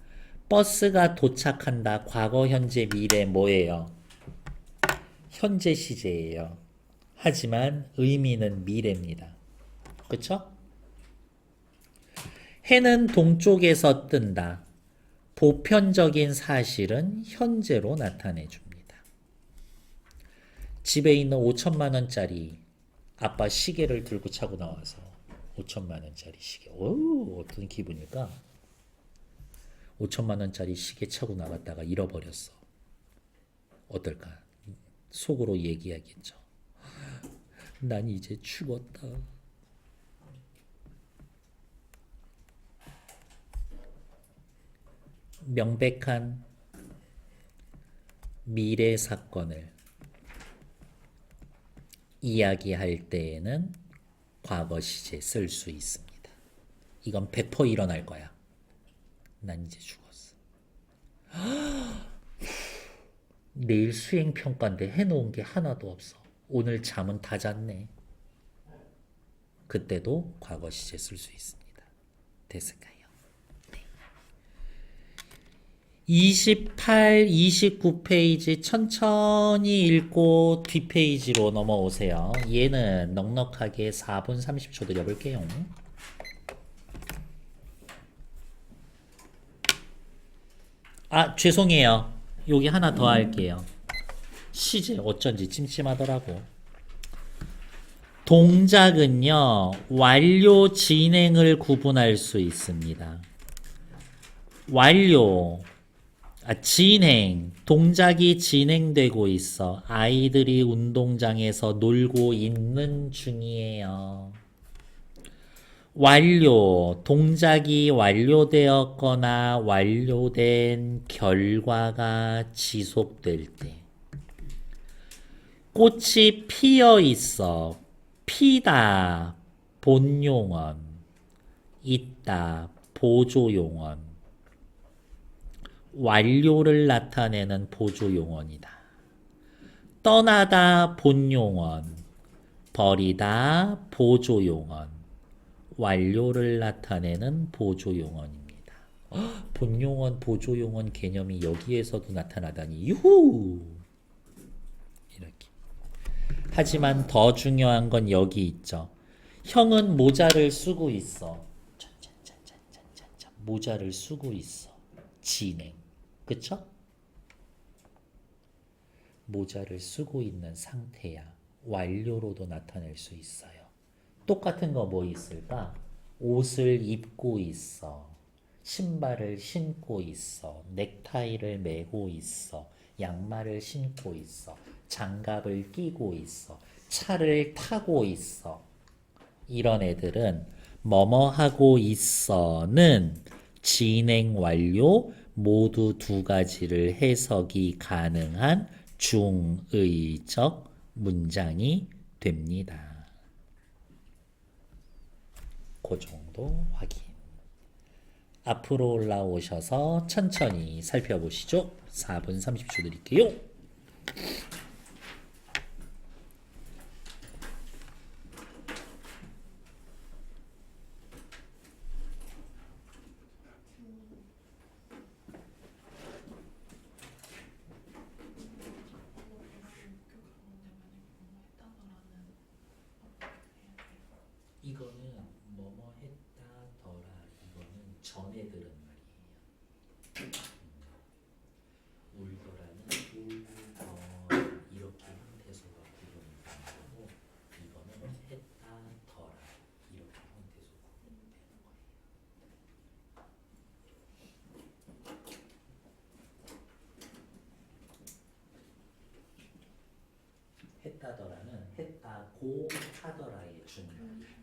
버스가 도착한다. 과거, 현재, 미래 뭐예요? 현재 시제예요. 하지만 의미는 미래입니다. 그쵸? 해는 동쪽에서 뜬다. 보편적인 사실은 현재로 나타내 줍니다. 집에 있는 5천만 원짜리 아빠 시계를 들고 차고 나와서 5천만 원짜리 시계. 오, 어떤 기분일까? 5천만 원짜리 시계 차고 나갔다가 잃어버렸어. 어떨까? 속으로 얘기하겠죠. 난 이제 죽었다. 명백한 미래 사건을 이야기할 때에는 과거 시제 쓸 수 있습니다. 이건 100% 일어날 거야. 난 이제 죽었어. 내일 수행평가인데 해놓은 게 하나도 없어. 오늘 잠은 다 잤네. 그때도 과거 시제 쓸 수 있습니다. 됐을까요? 네. 28, 29페이지 천천히 읽고 뒷페이지로 넘어오세요. 얘는 넉넉하게 4분 30초 드려볼게요. 아, 죄송해요. 여기 하나 더 할게요. 시제 어쩐지 찜찜하더라고. 동작은요, 완료, 진행을 구분할 수 있습니다. 완료, 진행, 동작이 진행되고 있어. 아이들이 운동장에서 놀고 있는 중이에요. 완료, 동작이 완료되었거나 완료된 결과가 지속될 때. 꽃이 피어 있어. 피다, 본용언. 있다, 보조용언. 완료를 나타내는 보조용언이다. 떠나다, 본용언. 버리다, 보조용언. 완료를 나타내는 보조용언입니다. 본용언, 보조용언 개념이 여기에서도 나타나다니 유후! 이렇게. 하지만 더 중요한 건 여기 있죠. 형은 모자를 쓰고 있어. 짠짠짠짠짠짠. 모자를 쓰고 있어. 진행. 그쵸? 모자를 쓰고 있는 상태야. 완료로도 나타낼 수 있어요. 똑같은 거 뭐 있을까? 옷을 입고 있어. 신발을 신고 있어. 넥타이를 매고 있어. 양말을 신고 있어. 장갑을 끼고 있어. 차를 타고 있어. 이런 애들은 뭐뭐 하고 있어는 진행 완료 모두 두 가지를 해석이 가능한 중의적 문장이 됩니다. 그 정도 확인. 앞으로 올라오셔서 천천히 살펴보시죠. 4분 30초 드릴게요. 이거는 뭐뭐 했다더라. 이거는 전에 들은 말이에요. 울더라는 울더 이렇게 형태소가 구분이 되는 거고 이거는 했다더라 이렇게 형태소 구분이 되는 거예요. 했다더라는 했다고 하더라의 준말이에요.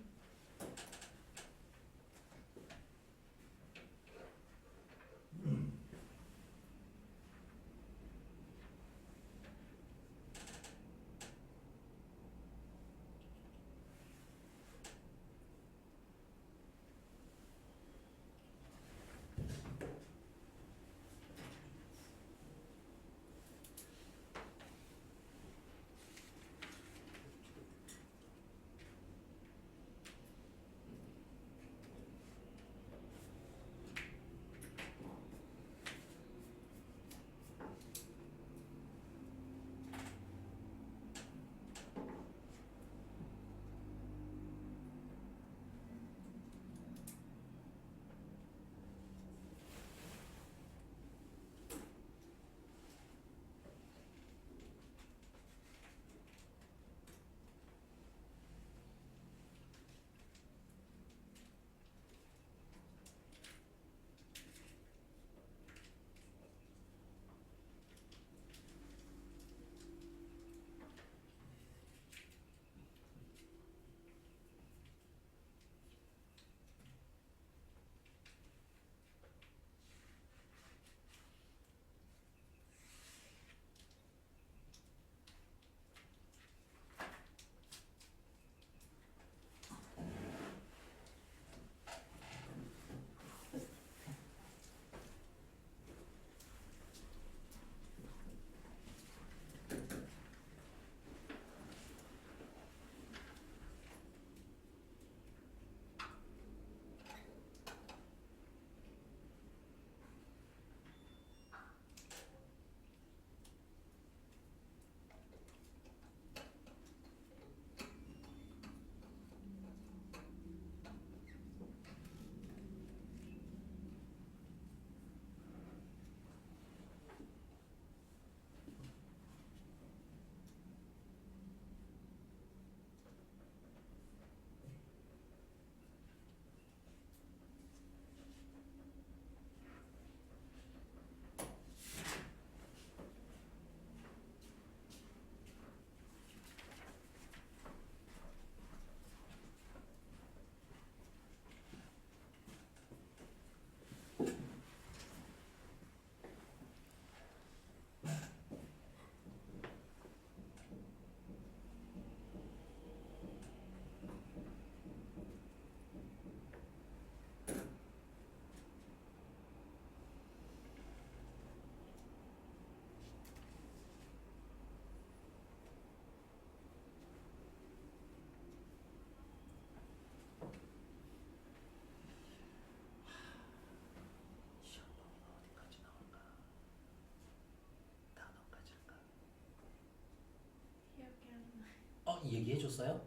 얘기해줬어요?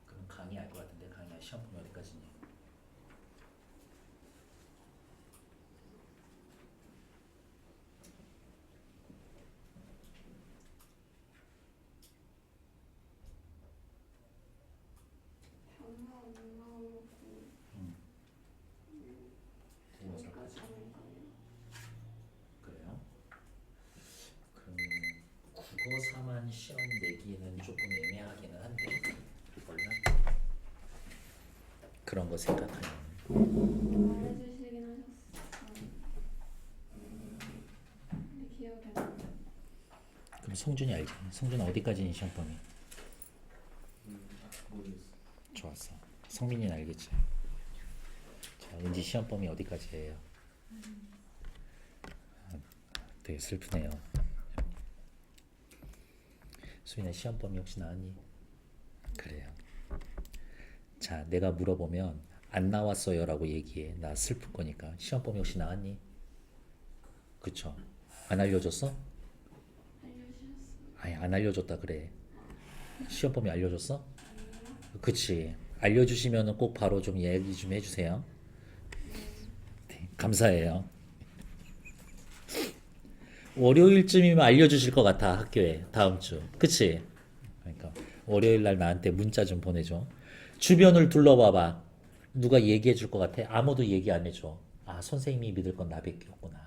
그럼 강의 알 것 같은데 강의 시험 보면 어디까지니? 장난 안 나오고 대명사까지. 그래요? 그럼 국어사만 시험 내기는 조금 애매하기는 한데 몰라? 그런 거 생각하면 말해주시긴 하셨어. 근데 기억이 안 나. 그럼 성준이 알지? 성준 어디까지는 시험 범위? 모르겠어. 좋았어. 성민이는 알겠지? 자, 은지 시험 범위 어디까지예요? 되게 슬프네요. 수인아 시험 범위 혹시 나왔니? 그래요. 자, 내가 물어보면 안 나왔어요라고 얘기해. 나 슬플 거니까. 시험 범위 혹시 나왔니? 그쵸? 안 알려줬어? 알려주셨어. 아니 안 알려줬다 그래. 시험 범위 알려줬어? 그치. 알려주시면은 꼭 바로 좀 얘기 좀 해주세요. 네, 감사해요. 월요일쯤이면 알려주실 것 같아 학교에 다음 주. 그치? 그러니까 월요일 날 나한테 문자 좀 보내줘. 주변을 둘러봐봐. 누가 얘기해 줄 것 같아? 아무도 얘기 안 해줘. 아 선생님이 믿을 건 나밖에 없구나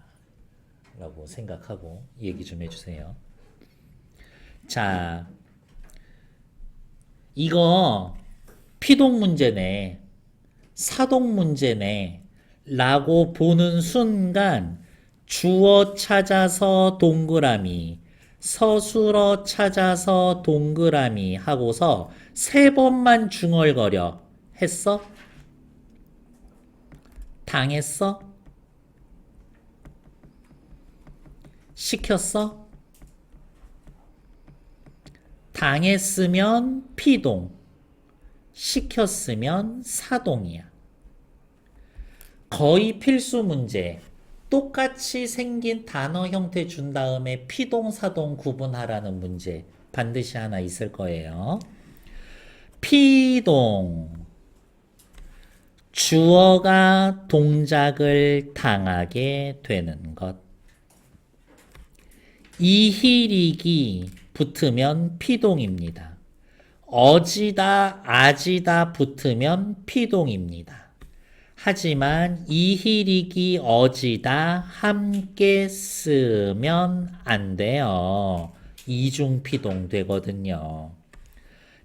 라고 생각하고 얘기 좀 해주세요. 자, 이거 피동 문제네, 사동 문제네 라고 보는 순간 주어 찾아서 동그라미, 서술어 찾아서 동그라미 하고서 세 번만 중얼거려. 했어? 당했어? 시켰어? 당했으면 피동, 시켰으면 사동이야. 거의 필수 문제. 똑같이 생긴 단어 형태 준 다음에 피동, 사동 구분하라는 문제 반드시 하나 있을 거예요. 피동. 주어가 동작을 당하게 되는 것. 이희릭이 붙으면 피동입니다. 어지다, 아지다 붙으면 피동입니다. 하지만 이희릭이 어지다 함께 쓰면 안 돼요. 이중피동 되거든요.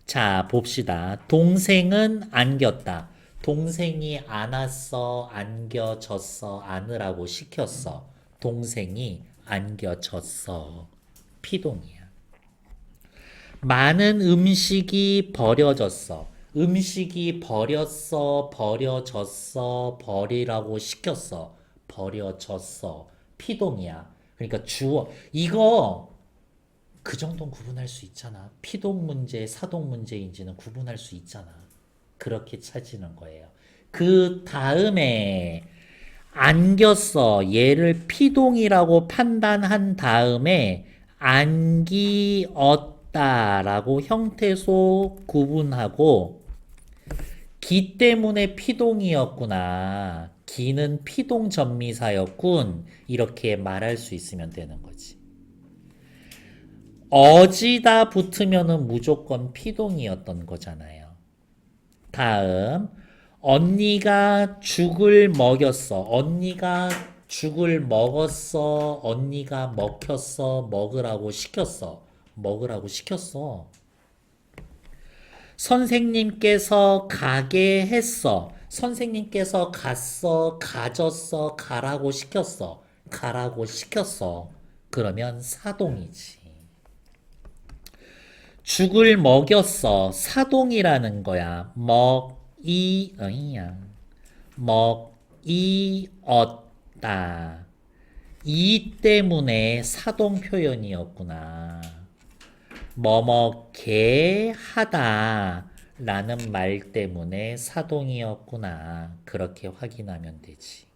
자, 봅시다. 동생은 안겼다. 동생이 안았어, 안겨졌어, 안으라고 시켰어. 동생이 안겨졌어. 피동이야. 많은 음식이 버려졌어. 음식이 버렸어, 버려졌어, 버리라고 시켰어. 버려졌어. 피동이야. 그러니까 주어. 이거 그 정도는 구분할 수 있잖아. 피동 문제, 사동 문제인지는 구분할 수 있잖아. 그렇게 찾는 거예요. 그 다음에 안겼어. 얘를 피동이라고 판단한 다음에 안기었다라고 형태소 구분하고 기 때문에 피동이었구나. 기는 피동 전미사였군. 이렇게 말할 수 있으면 되는 거지. 어지다 붙으면은 무조건 피동이었던 거잖아요. 다음 언니가 죽을 먹였어. 언니가 죽을 먹었어. 언니가 먹혔어. 먹으라고 시켰어. 먹으라고 시켰어. 선생님께서 가게 했어. 선생님께서 갔어. 가졌어. 가라고 시켰어. 가라고 시켰어. 그러면 사동이지. 죽을 먹였어. 사동이라는 거야. 먹이었다. 이 때문에 사동 표현이었구나. 뭐뭐게 하다 라는 말 때문에 사동이었구나. 그렇게 확인하면 되지.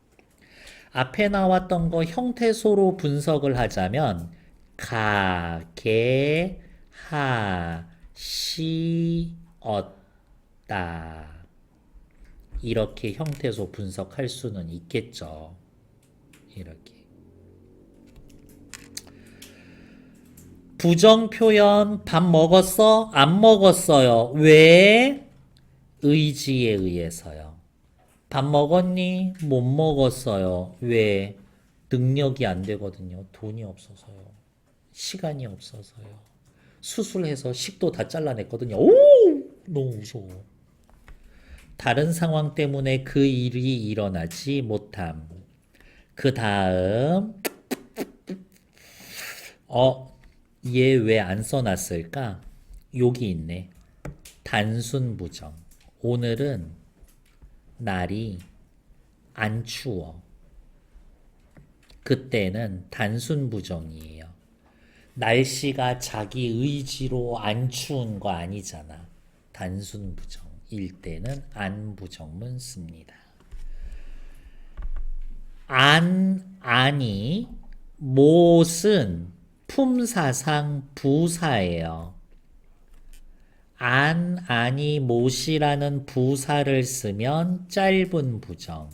앞에 나왔던 거 형태소로 분석을 하자면 가, 게, 하, 씌었다. 이렇게 형태소 분석할 수는 있겠죠. 이렇게. 부정 표현 밥 먹었어? 안 먹었어요. 왜? 의지에 의해서요. 밥 먹었니? 못 먹었어요. 왜? 능력이 안 되거든요. 돈이 없어서요. 시간이 없어서요. 수술해서 식도 다 잘라냈거든요. 오! 너무 무서워. 다른 상황 때문에 그 일이 일어나지 못함. 그 다음, 얘 왜 안 써놨을까? 여기 있네. 단순 부정. 오늘은 날이 안 추워. 그때는 단순 부정이에요. 날씨가 자기 의지로 안 추운 거 아니잖아. 단순 부정일 때는 안 부정문 씁니다. 아니, 못은 품사상 부사예요. 아니, 못이라는 부사를 쓰면 짧은 부정.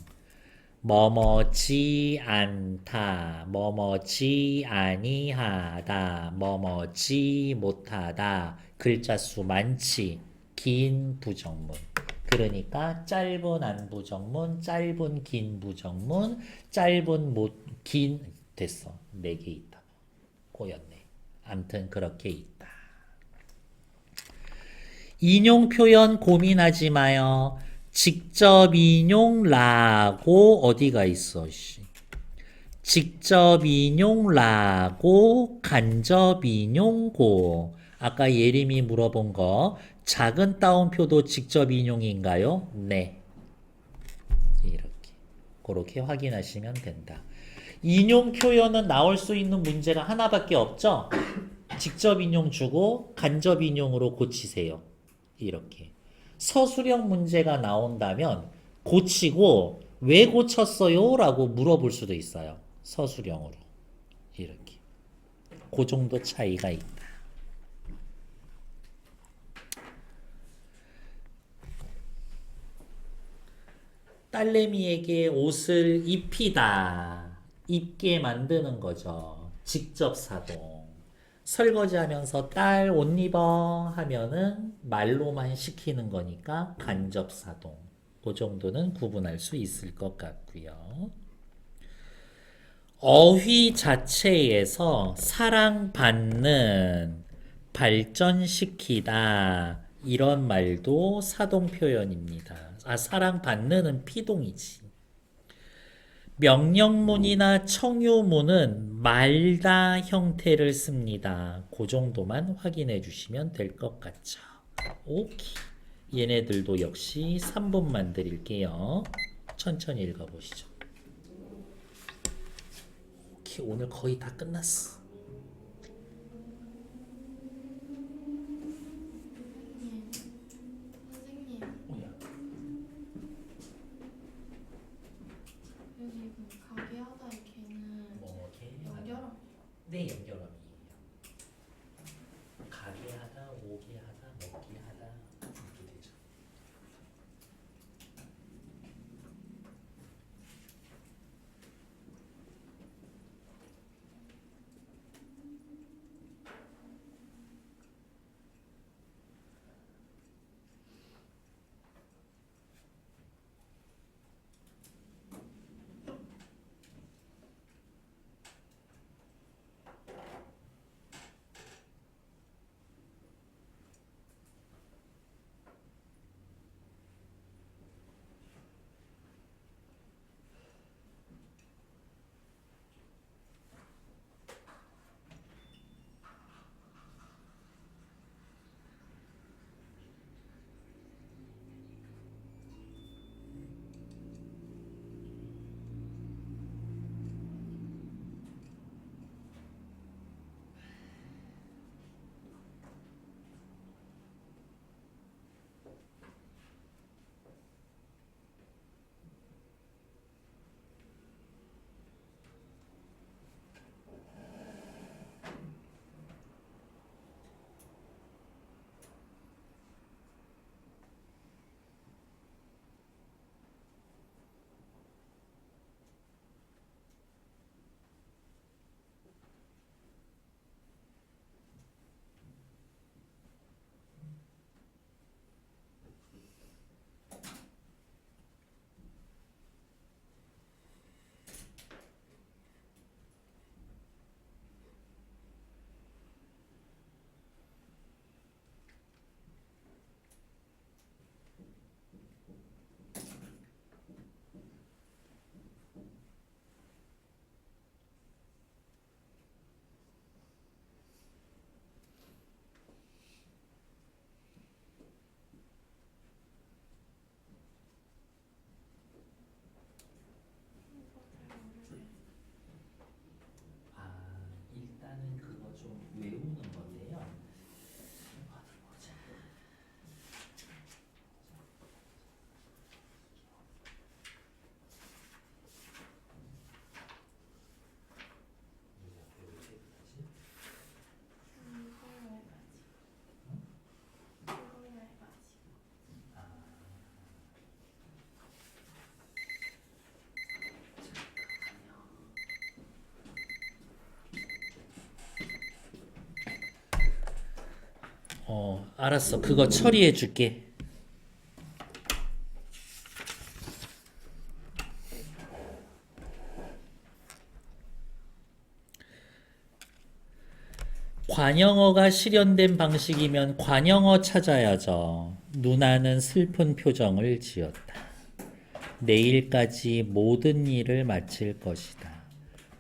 뭐뭐지 않다, 뭐뭐지 아니하다, 뭐뭐지 못하다. 글자 수 많지. 긴 부정문. 그러니까 짧은 안 부정문, 짧은 긴 부정문, 짧은 못, 긴 됐어. 4개 있다. 꼬였네. 암튼 그렇게 있다. 인용 표현 고민하지 마요. 직접 인용라고 어디가 있어? 직접 인용라고 간접 인용고. 아까 예림이 물어본 거 작은 따옴표도 직접 인용인가요? 네. 이렇게. 그렇게 확인하시면 된다. 인용 표현은 나올 수 있는 문제가 하나밖에 없죠? 직접 인용 주고 간접 인용으로 고치세요. 이렇게. 서술형 문제가 나온다면 고치고 왜 고쳤어요? 라고 물어볼 수도 있어요. 서술형으로. 이렇게. 그 정도 차이가 있다. 딸내미에게 옷을 입히다. 입게 만드는 거죠. 직접 사동. 설거지하면서 딸 옷 입어 하면은 말로만 시키는 거니까 간접 사동. 그 정도는 구분할 수 있을 것 같고요. 어휘 자체에서 사랑받는, 발전시키다 이런 말도 사동 표현입니다. 사랑받는은 피동이지. 명령문이나 청유문은 말다 형태를 씁니다. 그 정도만 확인해 주시면 될 것 같죠. 오케이. 얘네들도 역시 3분만 드릴게요. 천천히 읽어보시죠. 오케이. 오늘 거의 다 끝났어. 선생님, 뭐야? 여기 그 가게 하다의 개는 뭐 연결함. 네, 연결함이에요. 가게 하다, 오게 하다, 먹기 하다 이렇게 되죠. 알았어. 그거 처리해 줄게. 관영어가 실현된 방식이면 관영어 찾아야죠. 누나는 슬픈 표정을 지었다. 내일까지 모든 일을 마칠 것이다.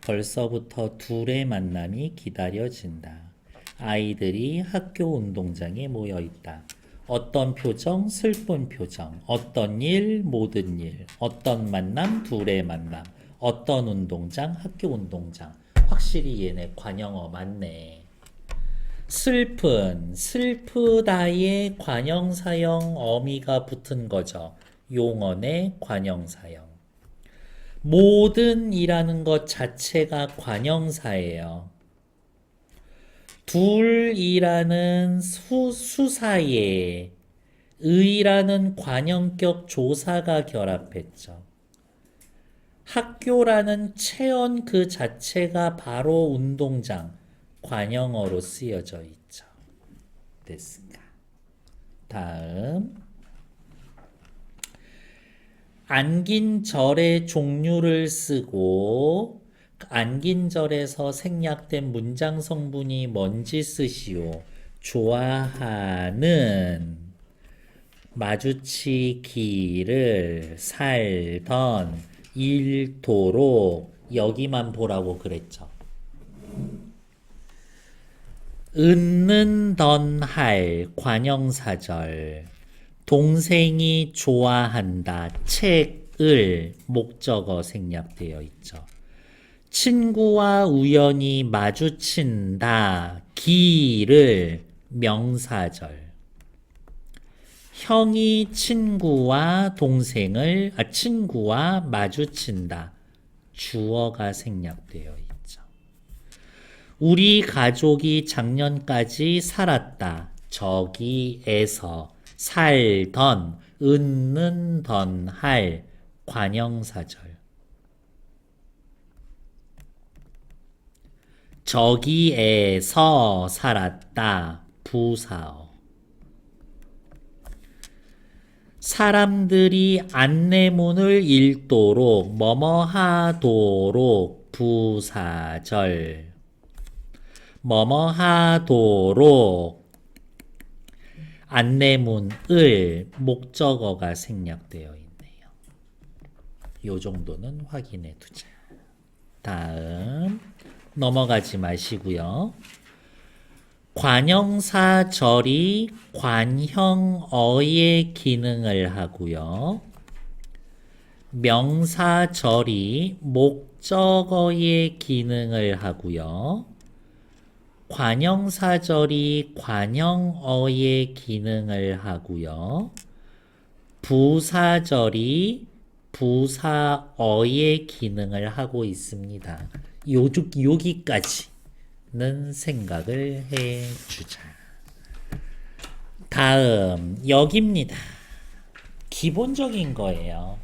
벌써부터 둘의 만남이 기다려진다. 아이들이 학교 운동장에 모여 있다. 어떤 표정, 슬픈 표정. 어떤 일, 모든 일. 어떤 만남, 둘의 만남. 어떤 운동장, 학교 운동장. 확실히 얘네 관영어 맞네. 슬픈, 슬프다의 관형사형 어미가 붙은 거죠. 용언의 관형사형. 모든이라는 것 자체가 관형사예요. 둘이라는 수사에 의라는 관형격 조사가 결합했죠. 학교라는 체언 그 자체가 바로 운동장, 관형어로 쓰여져 있죠. 됐습니다. 다음. 안긴 절의 종류를 쓰고 안긴 절에서 생략된 문장 성분이 뭔지 쓰시오. 좋아하는 마주치기를 살던 일도록 여기만 보라고 그랬죠. 은는던 할 관형사절 동생이 좋아한다 책을 목적어 생략되어 있죠. 친구와 우연히 마주친다 기를 명사절 형이 친구와 친구와 마주친다 주어가 생략되어 있죠. 우리 가족이 작년까지 살았다. 저기에서 살던, 은는던 할 관형사절. 저기에서 살았다. 부사어. 사람들이 안내문을 읽도록 뭐뭐하도록 부사절. 뭐뭐하도록 안내문을 목적어가 생략되어 있네요. 요 정도는 확인해 두자. 다음 넘어가지 마시고요. 관형사절이 관형어의 기능을 하고요. 명사절이 목적어의 기능을 하고요. 관형사절이 관형어의 기능을 하고요. 부사절이 부사어의 기능을 하고 있습니다. 여기까지는 생각을 해주자. 다음 여기입니다. 기본적인 거예요.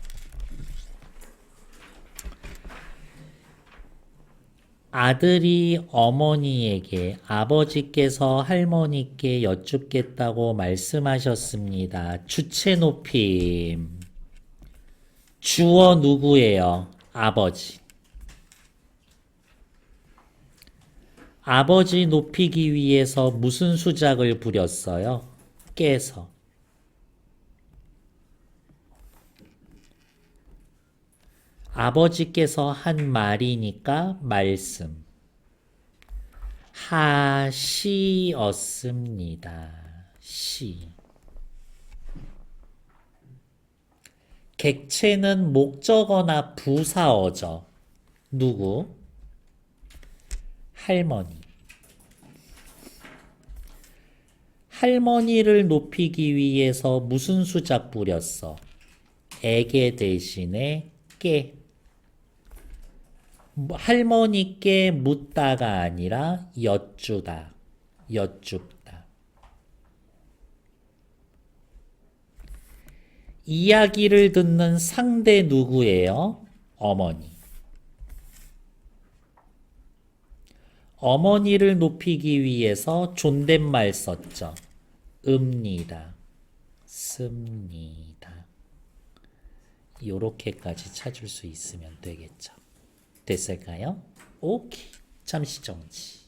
아들이 어머니에게 아버지께서 할머니께 여쭙겠다고 말씀하셨습니다. 주체 높임. 주어 누구예요? 아버지. 아버지 높이기 위해서 무슨 수작을 부렸어요? 깨서. 아버지께서 한 말이니까 말씀. 하시었습니다. 시. 객체는 목적어나 부사어죠. 누구? 할머니. 할머니를 높이기 위해서 무슨 수작 부렸어? 애게 대신에 깨. 할머니께 묻다가 아니라 여쭈다. 여쭙다. 이야기를 듣는 상대 누구예요? 어머니. 어머니를 높이기 위해서 존댓말 썼죠. 읍니다. 씁니다. 요렇게까지 찾을 수 있으면 되겠죠. 됐을까요? 오케이. 잠시 정지.